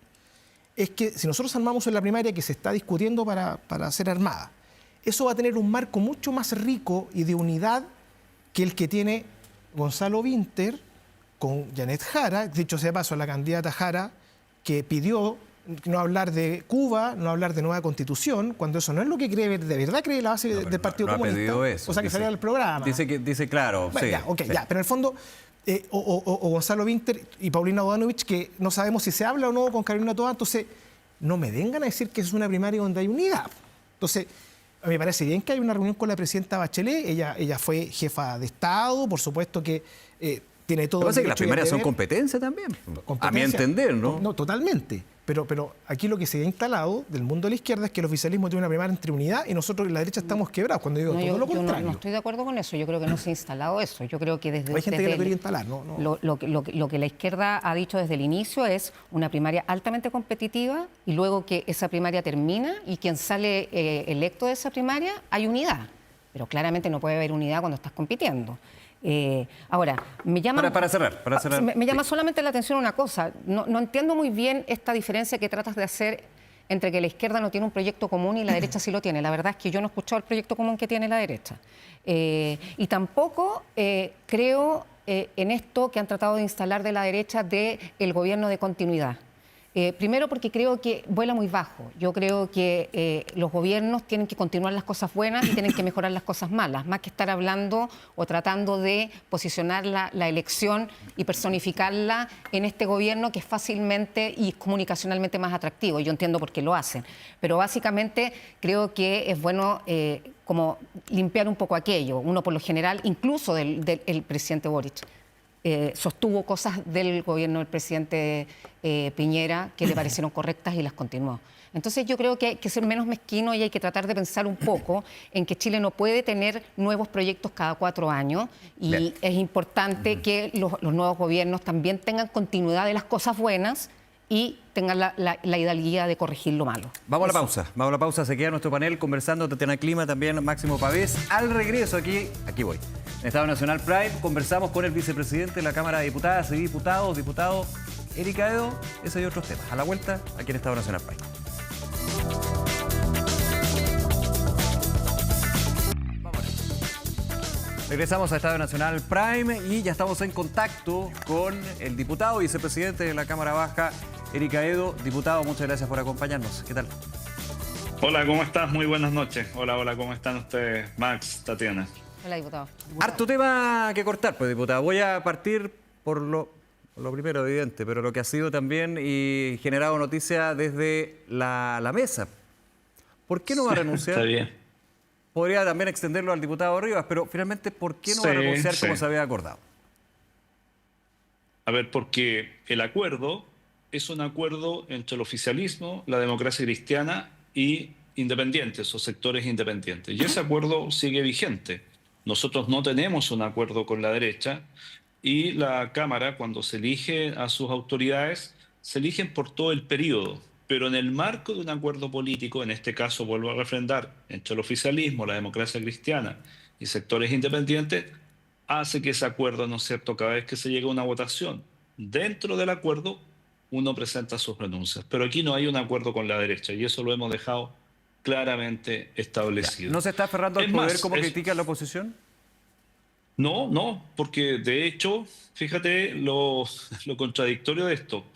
es que si nosotros armamos en la primaria que se está discutiendo para ser armada, eso va a tener un marco mucho más rico y de unidad que el que tiene Gonzalo Vinter con Janet Jara, dicho sea de paso, la candidata Jara, que pidió no hablar de Cuba, no hablar de nueva constitución, cuando eso no es lo que cree, de verdad cree la base del Partido Comunista. Ha pedido eso, o sea, que salió del programa. Dice claro, bueno, sí. Ya, okay, sí. Ya, pero en el fondo, o Gonzalo Vinter y Paulina Bodanovich, que no sabemos si se habla o no con Carolina Toá, entonces no me vengan a decir que es una primaria donde hay unidad. Entonces, me parece bien que hay una reunión con la presidenta Bachelet, ella fue jefa de Estado, por supuesto que... tiene todo. Lo que pasa es que las primarias son competencia también, a mi entender, ¿no? No, totalmente. Pero aquí lo que se ha instalado del mundo de la izquierda es que el oficialismo tiene una primaria entre unidad y nosotros en la derecha estamos quebrados. Cuando digo todo lo contrario. Yo no estoy de acuerdo con eso. Yo creo que no se ha instalado eso. Yo creo que desde... Hay gente que lo quería instalar, ¿no? Lo que la izquierda ha dicho desde el inicio es una primaria altamente competitiva y luego que esa primaria termina y quien sale electo de esa primaria, hay unidad. Pero claramente no puede haber unidad cuando estás compitiendo. Ahora, me llama... Para cerrar. Me llama solamente la atención una cosa. No entiendo muy bien esta diferencia que tratas de hacer entre que la izquierda no tiene un proyecto común y la derecha sí lo tiene. La verdad es que yo no he escuchado el proyecto común que tiene la derecha. Y tampoco creo en esto que han tratado de instalar de la derecha del gobierno de continuidad. Primero porque creo que vuela muy bajo. Yo creo que los gobiernos tienen que continuar las cosas buenas y tienen que mejorar las cosas malas, más que estar hablando o tratando de posicionar la elección y personificarla en este gobierno que es fácilmente y comunicacionalmente más atractivo. Yo entiendo por qué lo hacen, pero básicamente creo que es bueno como limpiar un poco aquello. Uno por lo general, incluso del presidente Boric, sostuvo cosas del gobierno del presidente Piñera que le parecieron correctas y las continuó. Entonces yo creo que hay que ser menos mezquino y hay que tratar de pensar un poco en que Chile no puede tener nuevos proyectos cada 4 años y bien, es importante que los nuevos gobiernos también tengan continuidad de las cosas buenas y tengan la hidalguía de corregir lo malo. Vamos a la pausa, se queda nuestro panel conversando, Tatiana Clima, también Máximo Pavés. Al regreso aquí voy. En Estado Nacional Prime conversamos con el vicepresidente de la Cámara de Diputadas y Diputado Eric Aedo. Ese y otros temas. A la vuelta, aquí en Estado Nacional Prime. Regresamos a Estado Nacional Prime y ya estamos en contacto con el diputado y vicepresidente de la Cámara Baja, Eric Aedo. Diputado, muchas gracias por acompañarnos. ¿Qué tal? Hola, ¿cómo estás? Muy buenas noches. Hola, ¿cómo están ustedes? Max, Tatiana. Hola, diputado. Harto tema que cortar, pues, diputado. Voy a partir por lo primero, evidente, pero lo que ha sido también y generado noticia desde la mesa. ¿Por qué no va a renunciar? Está bien. Podría también extenderlo al diputado Rivas, pero finalmente, ¿por qué no va a renunciar como se había acordado? A ver, porque el acuerdo es un acuerdo entre el oficialismo, la democracia cristiana y independientes o sectores independientes. Y ese acuerdo sigue vigente. Nosotros no tenemos un acuerdo con la derecha y la Cámara, cuando se elige a sus autoridades, se eligen por todo el periodo. Pero en el marco de un acuerdo político, en este caso vuelvo a refrendar, entre el oficialismo, la democracia cristiana y sectores independientes, hace que ese acuerdo, ¿no es cierto?, cada vez que se llega a una votación, dentro del acuerdo, uno presenta sus renuncias. Pero aquí no hay un acuerdo con la derecha y eso lo hemos dejado claramente establecido. ¿No se está aferrando al poder como critica la oposición? No, porque de hecho, fíjate lo contradictorio de esto.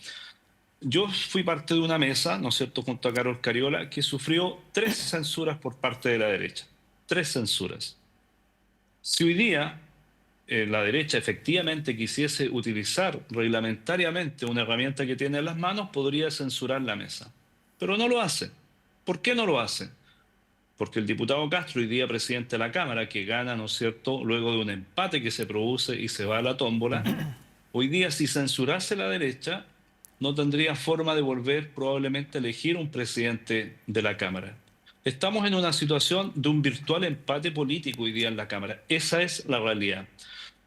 Yo fui parte de una mesa, ¿no es cierto?, junto a Carol Cariola, que sufrió 3 censuras por parte de la derecha. 3 censuras. Si hoy día la derecha efectivamente quisiese utilizar reglamentariamente una herramienta que tiene en las manos, podría censurar la mesa. Pero no lo hace. ¿Por qué no lo hace? Porque el diputado Castro, hoy día presidente de la Cámara, que gana, ¿no es cierto?, luego de un empate que se produce y se va a la tómbola, hoy día si censurase la derecha, no tendría forma de volver probablemente a elegir un presidente de la Cámara. Estamos en una situación de un virtual empate político hoy día en la Cámara. Esa es la realidad.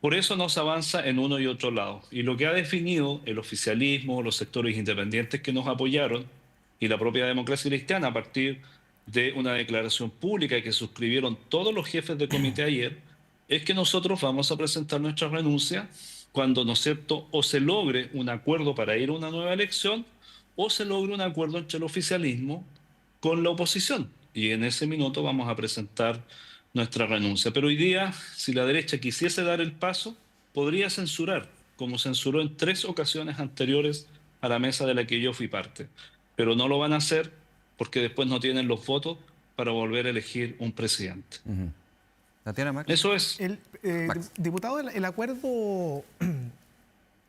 Por eso no se avanza en uno y otro lado. Y lo que ha definido el oficialismo, los sectores independientes que nos apoyaron y la propia democracia cristiana a partir de una declaración pública que suscribieron todos los jefes de comité ayer, es que nosotros vamos a presentar nuestra renuncia cuando, ¿no es cierto?, o se logre un acuerdo para ir a una nueva elección o se logre un acuerdo entre el oficialismo con la oposición. Y en ese minuto vamos a presentar nuestra renuncia. Pero hoy día, si la derecha quisiese dar el paso, podría censurar, como censuró en 3 ocasiones anteriores a la mesa de la que yo fui parte. Pero no lo van a hacer porque después no tienen los votos para volver a elegir un presidente. ¿Tatiana, Max? Eso es. Diputado, el acuerdo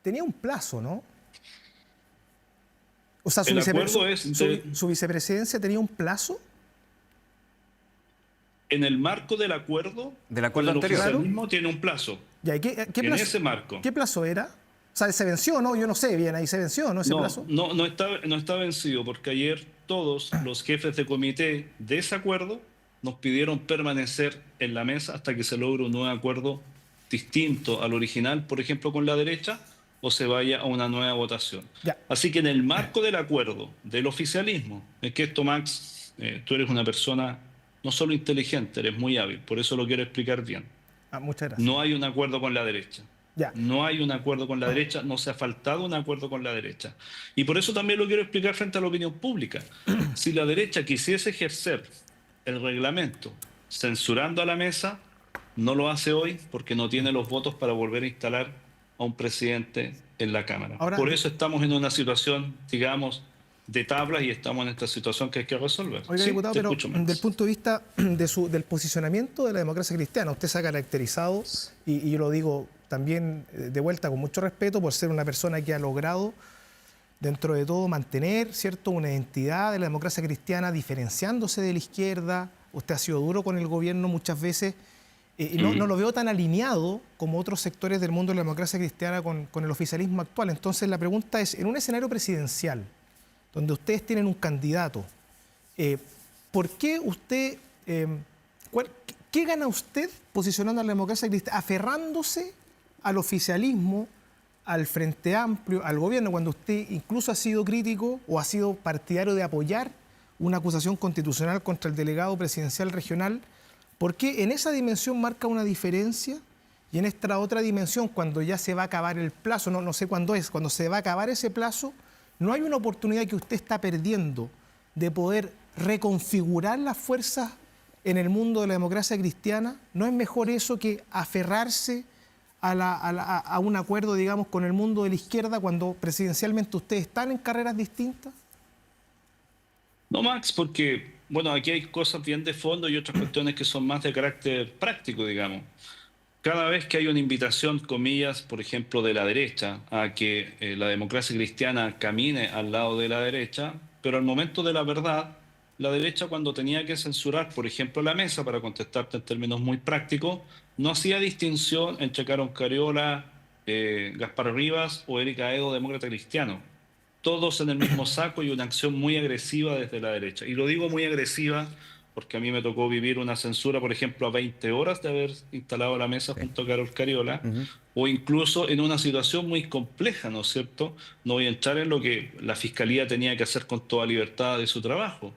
tenía un plazo, ¿no? O sea, su vicepresidencia tenía un plazo. En el marco del acuerdo anterior, el oficialismo tiene un plazo. ¿Y qué en plazo, ese marco. ¿Qué plazo era? O sea, ¿se venció o no? Yo no sé bien, ahí se venció, ¿no? Ese plazo. No está vencido, porque ayer todos los jefes de comité de ese acuerdo nos pidieron permanecer en la mesa hasta que se logre un nuevo acuerdo distinto al original, por ejemplo, con la derecha, o se vaya a una nueva votación. Ya. Así que en el marco del acuerdo del oficialismo, es que esto, Max, tú eres una persona no solo inteligente, eres muy hábil, por eso lo quiero explicar bien. Muchas gracias. No hay un acuerdo con la derecha. Ya. No hay un acuerdo con la derecha, no se ha faltado un acuerdo con la derecha. Y por eso también lo quiero explicar frente a la opinión pública. Si la derecha quisiese ejercer el reglamento censurando a la mesa, no lo hace hoy porque no tiene los votos para volver a instalar a un presidente en la Cámara. Ahora, por eso estamos en una situación, digamos, de tablas y estamos en esta situación que hay que resolver. Oiga, sí, diputado, pero desde el punto de vista del posicionamiento de la democracia cristiana, usted se ha caracterizado, y yo lo digo también de vuelta con mucho respeto, por ser una persona que ha logrado, dentro de todo, mantener, ¿cierto?, una identidad de la democracia cristiana diferenciándose de la izquierda. Usted ha sido duro con el gobierno muchas veces, y no lo veo tan alineado como otros sectores del mundo de la democracia cristiana con el oficialismo actual. Entonces la pregunta es, en un escenario presidencial, donde ustedes tienen un candidato, ¿por qué usted, qué gana usted posicionando a la democracia cristiana, aferrándose al oficialismo, al Frente Amplio, al gobierno, cuando usted incluso ha sido crítico o ha sido partidario de apoyar una acusación constitucional contra el delegado presidencial regional? ¿Por qué en esa dimensión marca una diferencia? Y en esta otra dimensión, cuando ya se va a acabar el plazo, no sé cuándo es, cuando se va a acabar ese plazo, no hay una oportunidad que usted está perdiendo de poder reconfigurar las fuerzas en el mundo de la democracia cristiana. ¿No es mejor eso que aferrarse a un acuerdo, digamos, con el mundo de la izquierda cuando presidencialmente ustedes están en carreras distintas? No, Max, porque, bueno, aquí hay cosas bien de fondo y otras cuestiones que son más de carácter práctico, digamos. Cada vez que hay una invitación, comillas, por ejemplo, de la derecha, a que la democracia cristiana camine al lado de la derecha, pero al momento de la verdad, la derecha cuando tenía que censurar, por ejemplo, la mesa, para contestarte en términos muy prácticos, no hacía distinción entre Carol Cariola, Gaspar Rivas o Erika Edo, demócrata cristiano. Todos en el mismo saco y una acción muy agresiva desde la derecha. Y lo digo muy agresiva porque a mí me tocó vivir una censura, por ejemplo, a 20 horas de haber instalado la mesa junto a Carol Cariola, o incluso en una situación muy compleja, ¿no es cierto? No voy a entrar en lo que la Fiscalía tenía que hacer con toda libertad de su trabajo,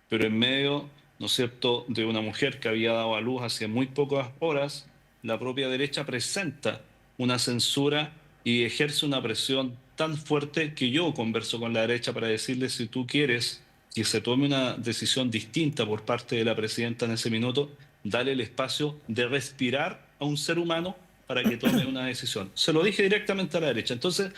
pero en medio, ¿no es cierto?, de una mujer que había dado a luz hace muy pocas horas, la propia derecha presenta una censura y ejerce una presión tan fuerte que yo converso con la derecha para decirle, si tú quieres que se tome una decisión distinta por parte de la presidenta en ese minuto, dale el espacio de respirar a un ser humano para que tome una decisión. Se lo dije directamente a la derecha. Entonces,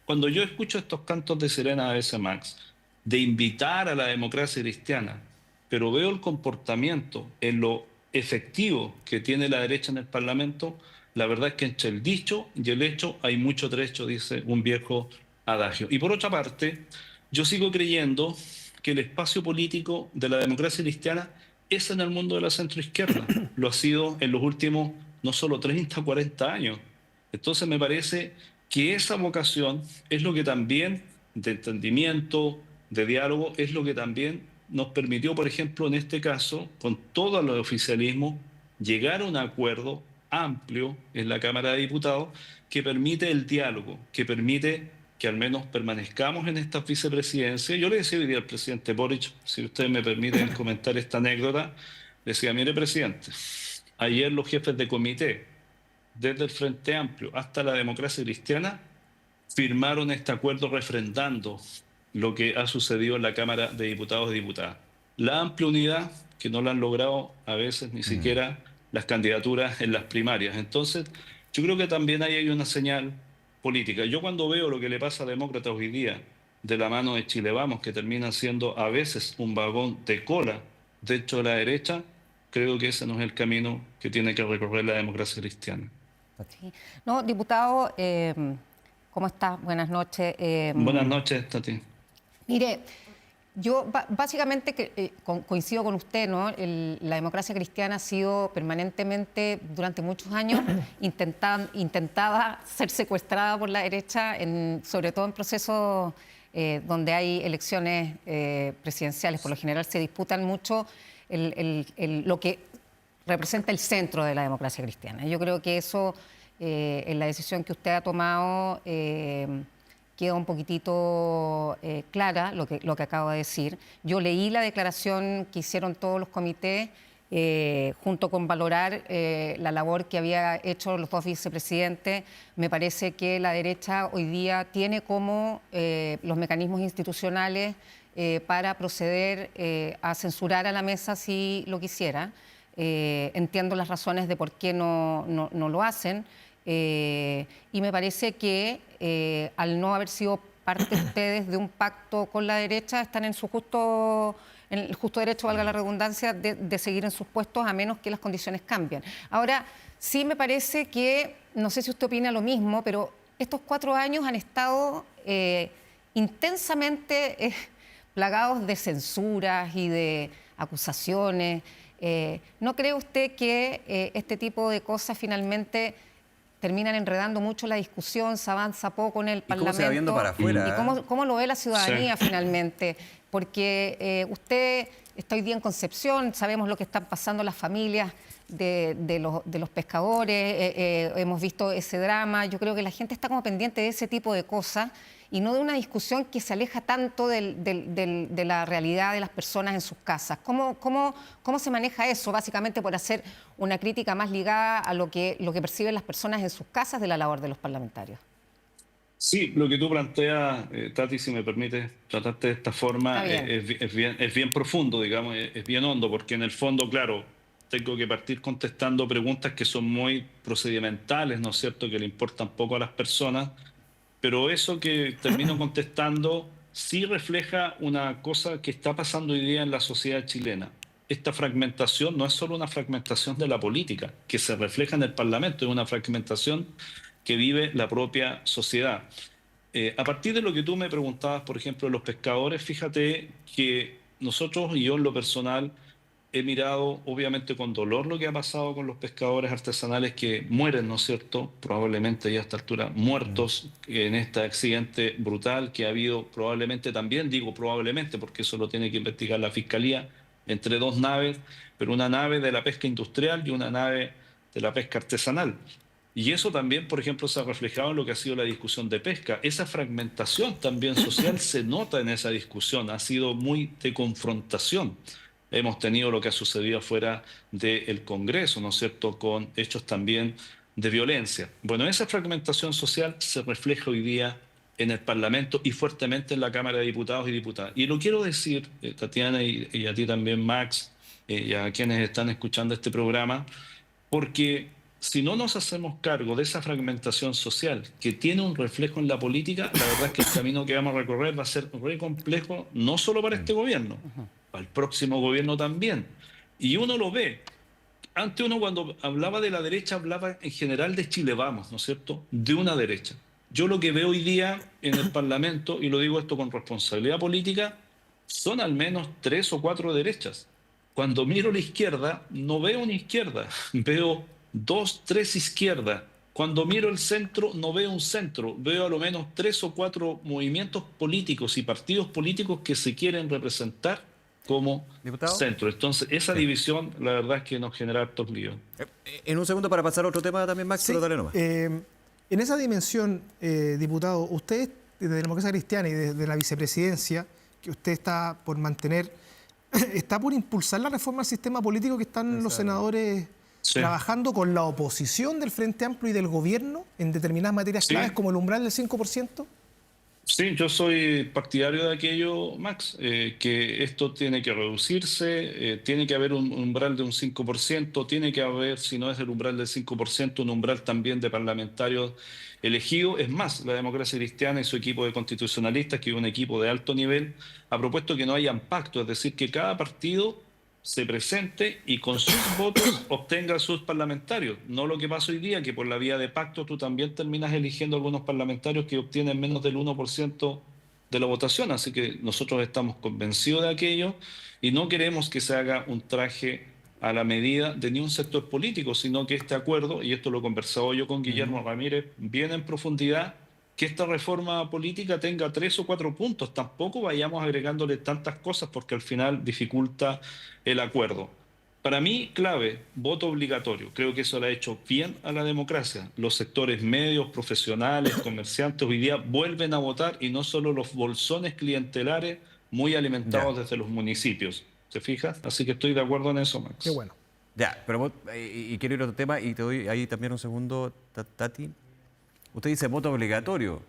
cuando yo escucho estos cantos de sirena a veces, Max, de invitar a la democracia cristiana, pero veo el comportamiento en lo efectivo que tiene la derecha en el Parlamento, la verdad es que entre el dicho y el hecho hay mucho trecho, dice un viejo adagio. Y por otra parte, yo sigo creyendo que el espacio político de la democracia cristiana es en el mundo de la centroizquierda. Lo ha sido en los últimos no solo 30, 40 años. Entonces me parece que esa vocación es lo que también, de entendimiento, de diálogo, es lo que también nos permitió, por ejemplo, en este caso, con todo el oficialismo, llegar a un acuerdo amplio en la Cámara de Diputados que permite el diálogo, que permite que al menos permanezcamos en esta vicepresidencia. Yo le decía hoy día al presidente Boric, si ustedes me permiten comentar esta anécdota, le decía, mire, presidente, ayer los jefes de comité, desde el Frente Amplio hasta la Democracia Cristiana, firmaron este acuerdo refrendando lo que ha sucedido en la Cámara de Diputados y Diputadas. La amplia unidad que no la han logrado a veces ni siquiera las candidaturas en las primarias. Entonces, yo creo que también ahí hay una señal política. Yo cuando veo lo que le pasa a Demócratas hoy día, de la mano de Chile Vamos, que termina siendo a veces un vagón de cola dentro de la derecha, creo que ese no es el camino que tiene que recorrer la democracia cristiana. Sí. No, diputado, ¿cómo está? Buenas noches. Buenas noches, Tati. Mire, yo básicamente coincido con usted, ¿no? La democracia cristiana ha sido permanentemente, durante muchos años, intentada ser secuestrada por la derecha, sobre todo en procesos donde hay elecciones presidenciales. Por lo general se disputan mucho lo que representa el centro de la democracia cristiana. Yo creo que eso, en la decisión que usted ha tomado, queda un poquitito clara lo que acabo de decir. Yo leí la declaración que hicieron todos los comités, junto con valorar la labor que había hecho los dos vicepresidentes. Me parece que la derecha hoy día tiene como los mecanismos institucionales para proceder a censurar a la mesa si lo quisiera. Entiendo las razones de por qué no lo hacen. Y me parece que al no haber sido parte ustedes de un pacto con la derecha, están en el justo derecho, valga la redundancia, de seguir en sus puestos a menos que las condiciones cambien. Ahora, sí me parece que, no sé si usted opina lo mismo, pero estos 4 años han estado intensamente plagados de censuras y de acusaciones. ¿No cree usted que este tipo de cosas finalmente terminan enredando mucho la discusión, se avanza poco en el Parlamento? ¿Cómo se va viendo para afuera? ¿Y cómo lo ve la ciudadanía finalmente? porque usted está hoy día en Concepción, sabemos lo que están pasando las familias de los pescadores, hemos visto ese drama. Yo creo que la gente está como pendiente de ese tipo de cosas y no de una discusión que se aleja tanto de la realidad de las personas en sus casas. ¿Cómo se maneja eso? Básicamente por hacer una crítica más ligada a lo que perciben las personas en sus casas de la labor de los parlamentarios. Sí, lo que tú planteas, Tati, si me permites tratarte de esta forma, es bien profundo, digamos, es bien hondo, porque en el fondo, claro, tengo que partir contestando preguntas que son muy procedimentales, ¿no es cierto?, que le importan poco a las personas, pero eso que termino contestando sí refleja una cosa que está pasando hoy día en la sociedad chilena. Esta fragmentación no es solo una fragmentación de la política, que se refleja en el Parlamento, es una fragmentación que vive la propia sociedad. A partir de lo que tú me preguntabas, por ejemplo, de los pescadores, fíjate que nosotros, y yo en lo personal, he mirado obviamente con dolor lo que ha pasado con los pescadores artesanales que mueren, ¿no es cierto? Probablemente ya a esta altura muertos en este accidente brutal que ha habido probablemente también, digo probablemente porque eso lo tiene que investigar la Fiscalía, entre dos naves, pero una nave de la pesca industrial y una nave de la pesca artesanal. Y eso también, por ejemplo, se ha reflejado en lo que ha sido la discusión de pesca. Esa fragmentación también social se nota en esa discusión, ha sido muy de confrontación. Hemos tenido lo que ha sucedido afuera del Congreso, ¿no es cierto?, con hechos también de violencia. Bueno, esa fragmentación social se refleja hoy día en el Parlamento y fuertemente en la Cámara de Diputados y Diputadas. Y lo quiero decir, Tatiana, y a ti también, Max, y a quienes están escuchando este programa, porque si no nos hacemos cargo de esa fragmentación social que tiene un reflejo en la política, la verdad es que el camino que vamos a recorrer va a ser muy complejo, no solo para este gobierno, para el próximo gobierno también. Y uno lo ve. Antes uno cuando hablaba de la derecha hablaba en general de Chile Vamos, ¿no es cierto?, de una derecha. Yo lo que veo hoy día en el Parlamento, y lo digo esto con responsabilidad política, son al menos 3 o 4 derechas. Cuando miro a la izquierda, no veo una izquierda, veo 2, 3 izquierdas. Cuando miro el centro, no veo un centro, veo a lo menos 3 o 4 movimientos políticos y partidos políticos que se quieren representar como ¿Diputado? Centro. Entonces, esa división, la verdad es que nos genera hartos líos. En un segundo para pasar a otro tema también, Max, Sí, pero dale nomás. en esa dimensión, diputado, usted desde la Democracia Cristiana y desde la vicepresidencia, que usted está por mantener, está por impulsar la reforma al sistema político que están los senadores trabajando con la oposición del Frente Amplio y del gobierno en determinadas materias claves como el umbral del 5%. Sí, yo soy partidario de aquello, Max, que esto tiene que reducirse, tiene que haber un umbral de un 5%, tiene que haber, si no es el umbral del 5%, un umbral también de parlamentarios elegidos. Es más, la Democracia Cristiana y su equipo de constitucionalistas, que es un equipo de alto nivel, ha propuesto que no hayan pactos, es decir, que cada partido se presente y con sus votos obtenga sus parlamentarios. No lo que pasa hoy día, que por la vía de pacto tú también terminas eligiendo algunos parlamentarios que obtienen menos del 1% de la votación. Así que nosotros estamos convencidos de aquello y no queremos que se haga un traje a la medida de ni un sector político, sino que este acuerdo, y esto lo he conversado yo con Guillermo Ramírez bien en profundidad, que esta reforma política tenga 3 o 4 puntos. Tampoco vayamos agregándole tantas cosas porque al final dificulta el acuerdo. Para mí, clave, voto obligatorio. Creo que eso le ha hecho bien a la democracia. Los sectores medios, profesionales, comerciantes, hoy día vuelven a votar y no solo los bolsones clientelares muy alimentados desde los municipios. ¿Se fijas? Así que estoy de acuerdo en eso, Max. Qué bueno. Ya, pero vos, y quiero ir a otro tema y te doy ahí también un segundo, Tati. Usted dice voto obligatorio,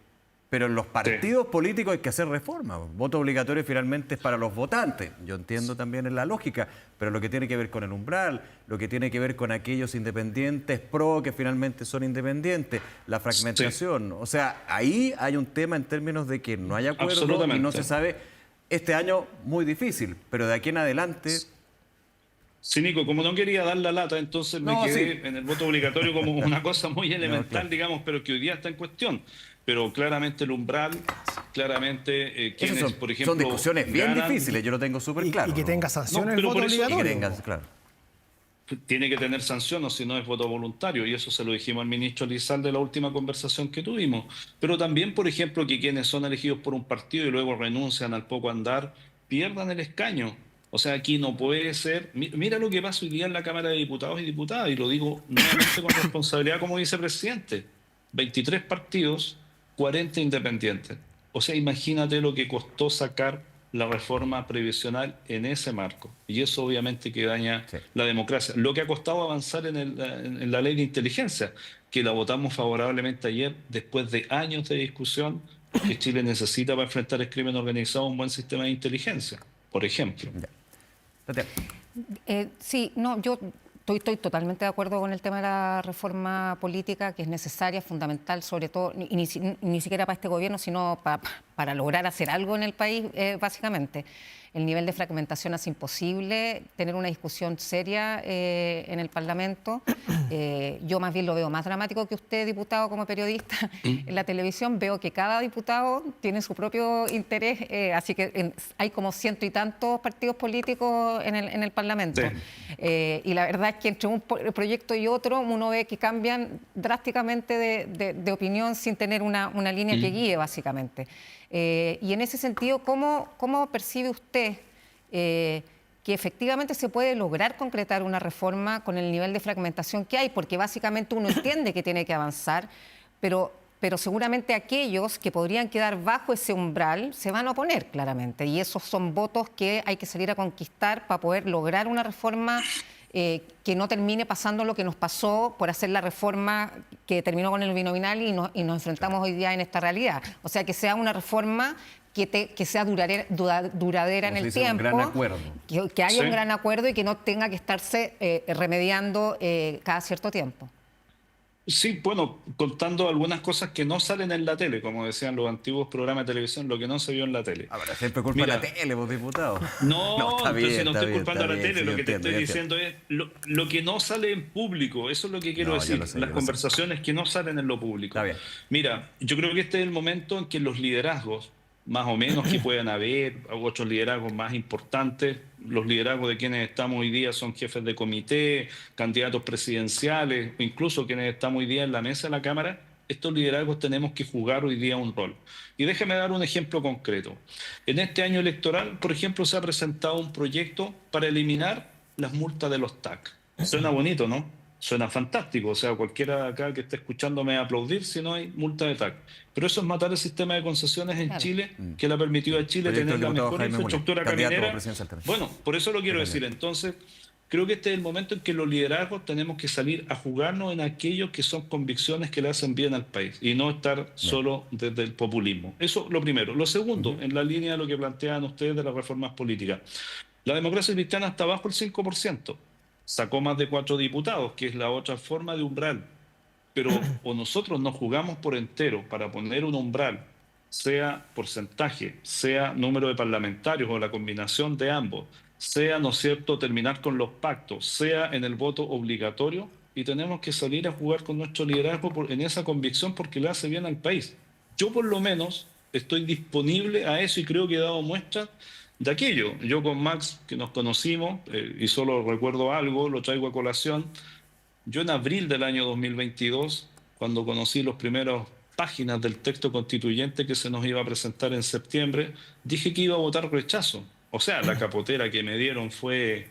pero en los partidos políticos hay que hacer reformas. Voto obligatorio finalmente es para los votantes. Yo entiendo también en la lógica, pero lo que tiene que ver con el umbral, lo que tiene que ver con aquellos independientes pro que finalmente son independientes, la fragmentación. O sea, ahí hay un tema en términos de que no hay acuerdo y no se sabe. Este año muy difícil, pero de aquí en adelante... Sí, Nico, como no quería dar la lata, entonces me quedé en el voto obligatorio como una cosa muy elemental, digamos, pero que hoy día está en cuestión. Pero claramente el umbral, claramente quienes, son, por ejemplo... Son discusiones bien difíciles, yo lo tengo súper claro. Y que tenga sanción el pero voto por eso- obligatorio. Y que tenga, claro. Tiene que tener sanción o si no es voto voluntario, y eso se lo dijimos al ministro Lizalde en la última conversación que tuvimos. Pero también, por ejemplo, que quienes son elegidos por un partido y luego renuncian al poco andar pierdan el escaño. O sea, aquí no puede ser... Mira lo que pasa hoy día en la Cámara de Diputados y Diputadas, y lo digo nuevamente con responsabilidad como vicepresidente. 23 partidos, 40 independientes. O sea, imagínate lo que costó sacar la reforma previsional en ese marco. Y eso obviamente que daña la democracia. Lo que ha costado avanzar en la ley de inteligencia, que la votamos favorablemente ayer, después de años de discusión, que Chile necesita para enfrentar el crimen organizado un buen sistema de inteligencia, por ejemplo. Tatiana. Sí, no, yo estoy totalmente de acuerdo con el tema de la reforma política, que es necesaria, fundamental, sobre todo, ni siquiera para este gobierno, sino para lograr hacer algo en el país, básicamente. El nivel de fragmentación hace imposible tener una discusión seria en el Parlamento. Yo más bien lo veo más dramático que usted, diputado, como periodista. En la televisión veo que cada diputado tiene su propio interés, así que hay como 100 y tantos partidos políticos en el Parlamento. Sí. Y la verdad es que entre un proyecto y otro uno ve que cambian drásticamente de opinión sin tener una línea que guíe, básicamente. Y en ese sentido, ¿cómo percibe usted que efectivamente se puede lograr concretar una reforma con el nivel de fragmentación que hay? Porque básicamente uno entiende que tiene que avanzar, pero seguramente aquellos que podrían quedar bajo ese umbral se van a oponer claramente. Y esos son votos que hay que salir a conquistar para poder lograr una reforma que no termine pasando lo que nos pasó por hacer la reforma que terminó con el binominal y nos enfrentamos hoy día en esta realidad. O sea, que sea una reforma que sea duradera en el tiempo, un gran acuerdo. Que haya un gran acuerdo y que no tenga que estarse remediando cada cierto tiempo. Sí, bueno, contando algunas cosas que no salen en la tele, como decían los antiguos programas de televisión, lo que no se vio en la tele. Ahora, siempre culpa de la tele, vos, diputado. No, entonces no estoy culpando a la tele, lo que te estoy diciendo es lo que no sale en público, eso es lo que quiero decir, las conversaciones que no salen en lo público. Mira, yo creo que este es el momento en que los liderazgos, más o menos que puedan haber, otros liderazgos más importantes. Los liderazgos de quienes estamos hoy día son jefes de comité, candidatos presidenciales, o incluso quienes estamos hoy día en la mesa de la Cámara. Estos liderazgos tenemos que jugar hoy día un rol. Y déjeme dar un ejemplo concreto. En este año electoral, por ejemplo, se ha presentado un proyecto para eliminar las multas de los TAC. Suena bonito, ¿no? Suena fantástico, o sea, cualquiera acá que esté escuchándome va a aplaudir si no hay multa de TAC. Pero eso es matar el sistema de concesiones en Chile, que le ha permitido a Chile tener la mejor infraestructura caminera. Bueno, por eso lo quiero decir. Entonces, creo que este es el momento en que los liderazgos tenemos que salir a jugarnos en aquellos que son convicciones que le hacen bien al país y no estar solo desde el populismo. Eso lo primero. Lo segundo, en la línea de lo que plantean ustedes de las reformas políticas. La democracia cristiana está bajo el 5%. Sacó más de 4 diputados, que es la otra forma de umbral. Pero o nosotros nos jugamos por entero para poner un umbral, sea porcentaje, sea número de parlamentarios o la combinación de ambos, sea, ¿no es cierto?, terminar con los pactos, sea en el voto obligatorio, y tenemos que salir a jugar con nuestro liderazgo en esa convicción porque le hace bien al país. Yo por lo menos estoy disponible a eso y creo que he dado muestra de aquello. Yo con Max, que nos conocimos, y solo recuerdo algo, lo traigo a colación. Yo en abril del año 2022, cuando conocí las primeras páginas del texto constituyente que se nos iba a presentar en septiembre, dije que iba a votar rechazo. O sea, la capotera que me dieron fue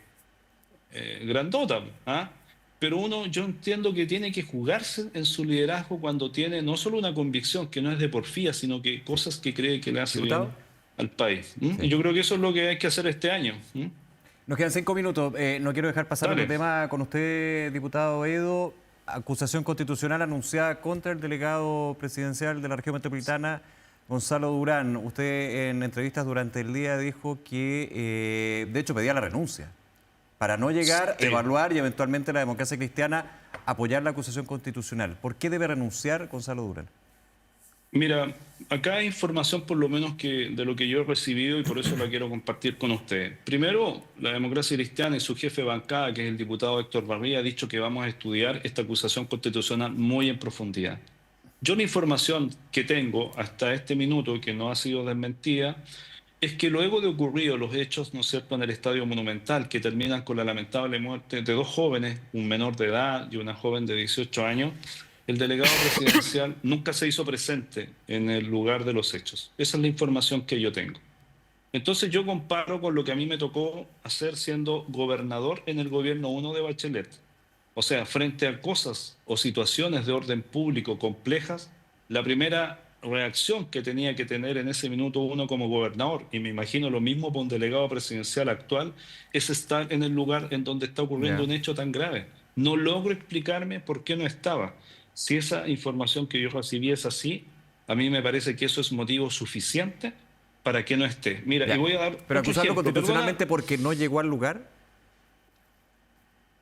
grandota, ¿ah? Pero yo entiendo que tiene que jugarse en su liderazgo cuando tiene no solo una convicción que no es de porfía, sino que cosas que cree que le hace bien al país. Sí. Y yo creo que eso es lo que hay que hacer este año. Nos quedan 5 minutos. No quiero dejar pasar otro tema con usted, diputado Edo. Acusación constitucional anunciada contra el delegado presidencial de la región metropolitana, Gonzalo Durán. Usted en entrevistas durante el día dijo que, de hecho, pedía la renuncia para no llegar a evaluar y eventualmente la democracia cristiana apoyar la acusación constitucional. ¿Por qué debe renunciar Gonzalo Durán? Mira, acá hay información por lo menos de lo que yo he recibido y por eso la quiero compartir con ustedes. Primero, la democracia cristiana y su jefe de bancada, que es el diputado Héctor Barría, ha dicho que vamos a estudiar esta acusación constitucional muy en profundidad. Yo la información que tengo hasta este minuto, que no ha sido desmentida, es que luego de ocurridos los hechos, ¿no es cierto?, en el Estadio Monumental, que terminan con la lamentable muerte de 2 jóvenes, un menor de edad y una joven de 18 años, el delegado presidencial nunca se hizo presente en el lugar de los hechos. Esa es la información que yo tengo. Entonces yo comparo con lo que a mí me tocó hacer siendo gobernador en el gobierno 1 de Bachelet. O sea, frente a cosas o situaciones de orden público complejas, la primera reacción que tenía que tener en ese minuto uno como gobernador, y me imagino lo mismo para un delegado presidencial actual, es estar en el lugar en donde está ocurriendo un hecho tan grave. No logro explicarme por qué no estaba. Si esa información que yo recibí es así, a mí me parece que eso es motivo suficiente para que no esté. Mira, y voy a dar Pero otro acusarlo ejemplo. constitucionalmente Perdona, porque no llegó al lugar.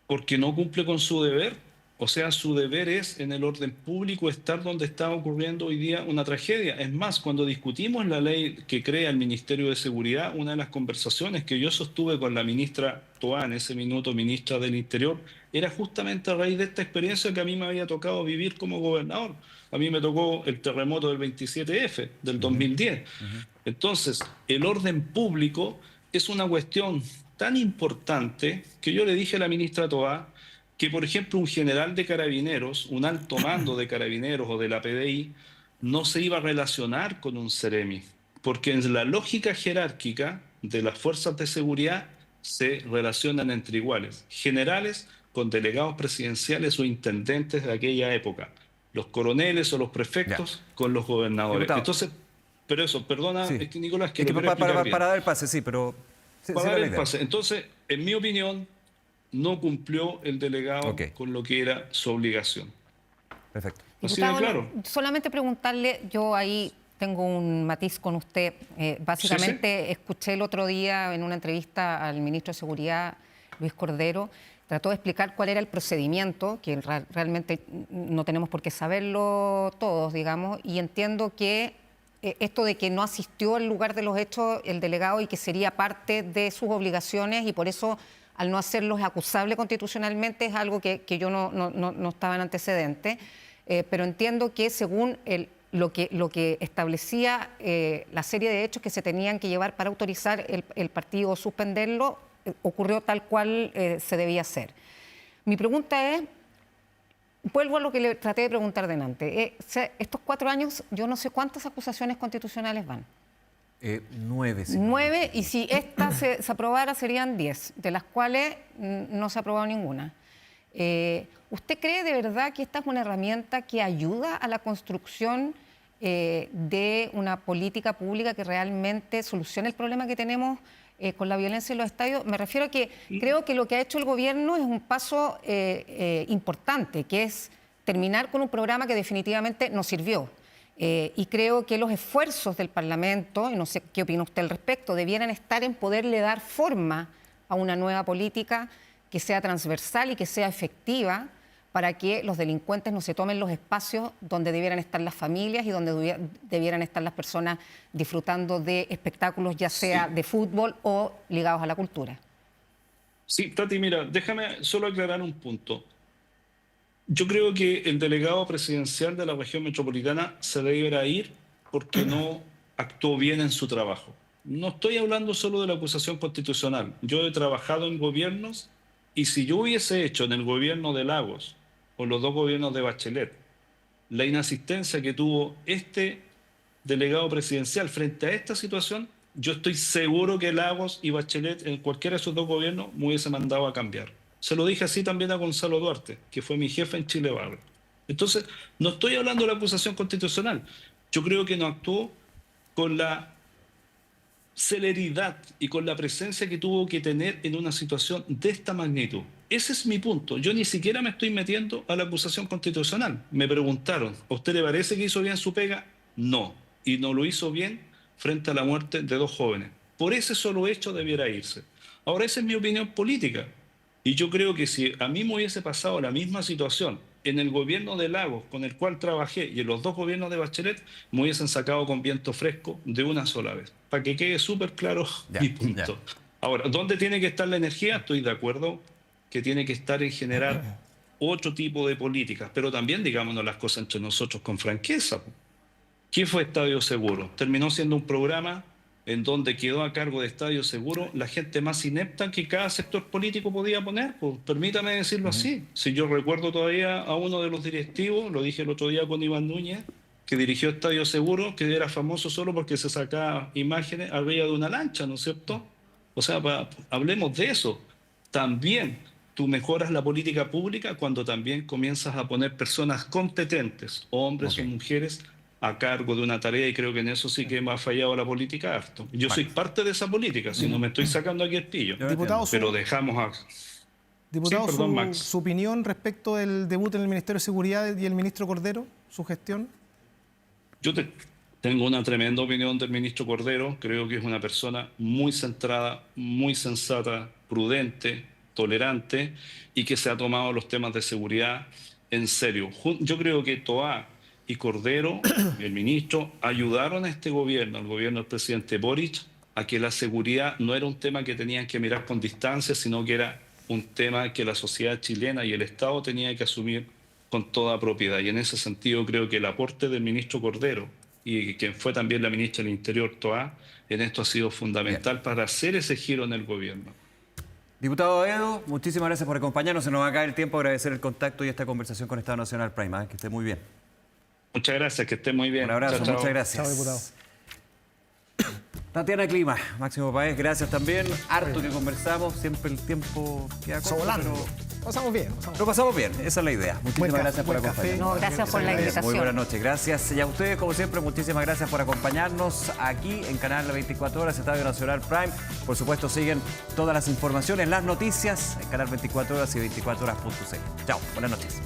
porque no cumple con su deber. O sea, su deber es en el orden público estar donde está ocurriendo hoy día una tragedia. Es más, cuando discutimos la ley que crea el Ministerio de Seguridad, una de las conversaciones que yo sostuve con la ministra Toá, en ese minuto ministra del Interior, era justamente a raíz de esta experiencia que a mí me había tocado vivir como gobernador. A mí me tocó el terremoto del 27F, del 2010. Entonces, el orden público es una cuestión tan importante que yo le dije a la ministra Toá que, por ejemplo, un general de carabineros, un alto mando de carabineros o de la PDI, no se iba a relacionar con un Ceremi, porque en la lógica jerárquica de las fuerzas de seguridad se relacionan entre iguales, generales con delegados presidenciales o intendentes de aquella época, los coroneles o los prefectos con los gobernadores. Diputado. Entonces, pero eso, perdona, Sí. Nicolás, que Es que lo quiero explicar bien. para dar el pase, sí, pero... Para sí, dar la el idea. pase. Entonces, en mi opinión, no cumplió el delegado Ok. con lo que era su obligación. Perfecto. Así de Diputado, claro. solamente preguntarle, yo ahí tengo un matiz con usted. Básicamente escuché el otro día en una entrevista al ministro de Seguridad, Luis Cordero, trató de explicar cuál era el procedimiento, que realmente no tenemos por qué saberlo todos, digamos, y entiendo que esto de que no asistió al lugar de los hechos el delegado y que sería parte de sus obligaciones y por eso al no hacerlo es acusable constitucionalmente es algo que yo no estaba en antecedentes, pero entiendo que según lo que establecía la serie de hechos que se tenían que llevar para autorizar el partido o suspenderlo, ocurrió tal cual se debía hacer. Mi pregunta es, vuelvo a lo que le traté de preguntar delante. Estos 4 años, yo no sé cuántas acusaciones constitucionales van. 9. Sí. 9, y si esta se aprobara serían 10, de las cuales no se ha aprobado ninguna. ¿Usted cree de verdad que esta es una herramienta que ayuda a la construcción de una política pública que realmente solucione el problema que tenemos con la violencia en los estadios? Me refiero a que creo que lo que ha hecho el gobierno es un paso importante, que es terminar con un programa que definitivamente no sirvió. Y creo que los esfuerzos del Parlamento, y no sé qué opina usted al respecto, debieran estar en poderle dar forma a una nueva política que sea transversal y que sea efectiva para que los delincuentes no se tomen los espacios donde debieran estar las familias y donde debieran estar las personas disfrutando de espectáculos, ya sea de fútbol o ligados a la cultura. Sí, Tati, mira, déjame solo aclarar un punto. Yo creo que el delegado presidencial de la región metropolitana se deberá ir porque no actuó bien en su trabajo. No estoy hablando solo de la acusación constitucional. Yo he trabajado en gobiernos y si yo hubiese hecho en el gobierno de Lagos o los 2 gobiernos de Bachelet la inasistencia que tuvo este delegado presidencial frente a esta situación, yo estoy seguro que Lagos y Bachelet en cualquiera de esos 2 gobiernos me hubiese mandado a cambiar. Se lo dije así también a Gonzalo Duarte, que fue mi jefe en Chile Barrio. Entonces, no estoy hablando de la acusación constitucional. Yo creo que no actuó con la celeridad y con la presencia que tuvo que tener en una situación de esta magnitud. Ese es mi punto. Yo ni siquiera me estoy metiendo a la acusación constitucional. Me preguntaron, ¿a usted le parece que hizo bien su pega? No. Y no lo hizo bien frente a la muerte de 2 jóvenes. Por ese solo hecho debiera irse. Ahora, esa es mi opinión política. Y yo creo que si a mí me hubiese pasado la misma situación en el gobierno de Lagos con el cual trabajé y en los 2 gobiernos de Bachelet, me hubiesen sacado con viento fresco de una sola vez. Para que quede súper claro mi punto. Ahora, ¿dónde tiene que estar la energía? Estoy de acuerdo que tiene que estar en generar otro tipo de políticas, pero también digámonos las cosas entre nosotros con franqueza. ¿Qué fue Estadio Seguro? Terminó siendo un programa en donde quedó a cargo de Estadio Seguro la gente más inepta que cada sector político podía poner, pues, permítame decirlo así. Si yo recuerdo todavía a uno de los directivos, lo dije el otro día con Iván Núñez, que dirigió Estadio Seguro, que era famoso solo porque se sacaba imágenes arriba de una lancha, ¿no es cierto? O sea, hablemos de eso. También tú mejoras la política pública cuando también comienzas a poner personas competentes, hombres o mujeres, a cargo de una tarea, y creo que en eso sí que me ha fallado la política harto. Yo soy parte de esa política, si no me estoy sacando aquí el pillo. Diputado, Pero dejamos a... Diputado, Sí, perdón, Max. su opinión respecto del debut en el Ministerio de Seguridad y el ministro Cordero, su gestión. Yo tengo una tremenda opinión del ministro Cordero. Creo que es una persona muy centrada, muy sensata, prudente, tolerante, y que se ha tomado los temas de seguridad en serio. Yo creo que Toá y Cordero, el ministro, ayudaron a este gobierno, al gobierno del presidente Boric, a que la seguridad no era un tema que tenían que mirar con distancia, sino que era un tema que la sociedad chilena y el Estado tenían que asumir con toda propiedad. Y en ese sentido creo que el aporte del ministro Cordero, y quien fue también la ministra del Interior, Toá, en esto ha sido fundamental para hacer ese giro en el gobierno. Diputado Edo, muchísimas gracias por acompañarnos. Se nos va a caer el tiempo. Agradecer el contacto y esta conversación con Estado Nacional Prime. Que esté muy bien. Muchas gracias, que esté muy bien. Un abrazo, Chao, chao. muchas gracias. Chao, diputado. Tatiana Clima, Máximo Páez, gracias también. Harto que conversamos, siempre el tiempo queda corto, Volando. pero Pasamos bien. lo pasamos bien, esa es la idea. Muchísimas gracias por buen café. acompañarnos. No, gracias por la invitación. Muy buenas noches, gracias. Y a ustedes, como siempre, muchísimas gracias por acompañarnos aquí en Canal 24 Horas, Estadio Nacional Prime. Por supuesto, siguen todas las informaciones, las noticias en Canal 24 Horas y 24horas.cl. Chao, buenas noches.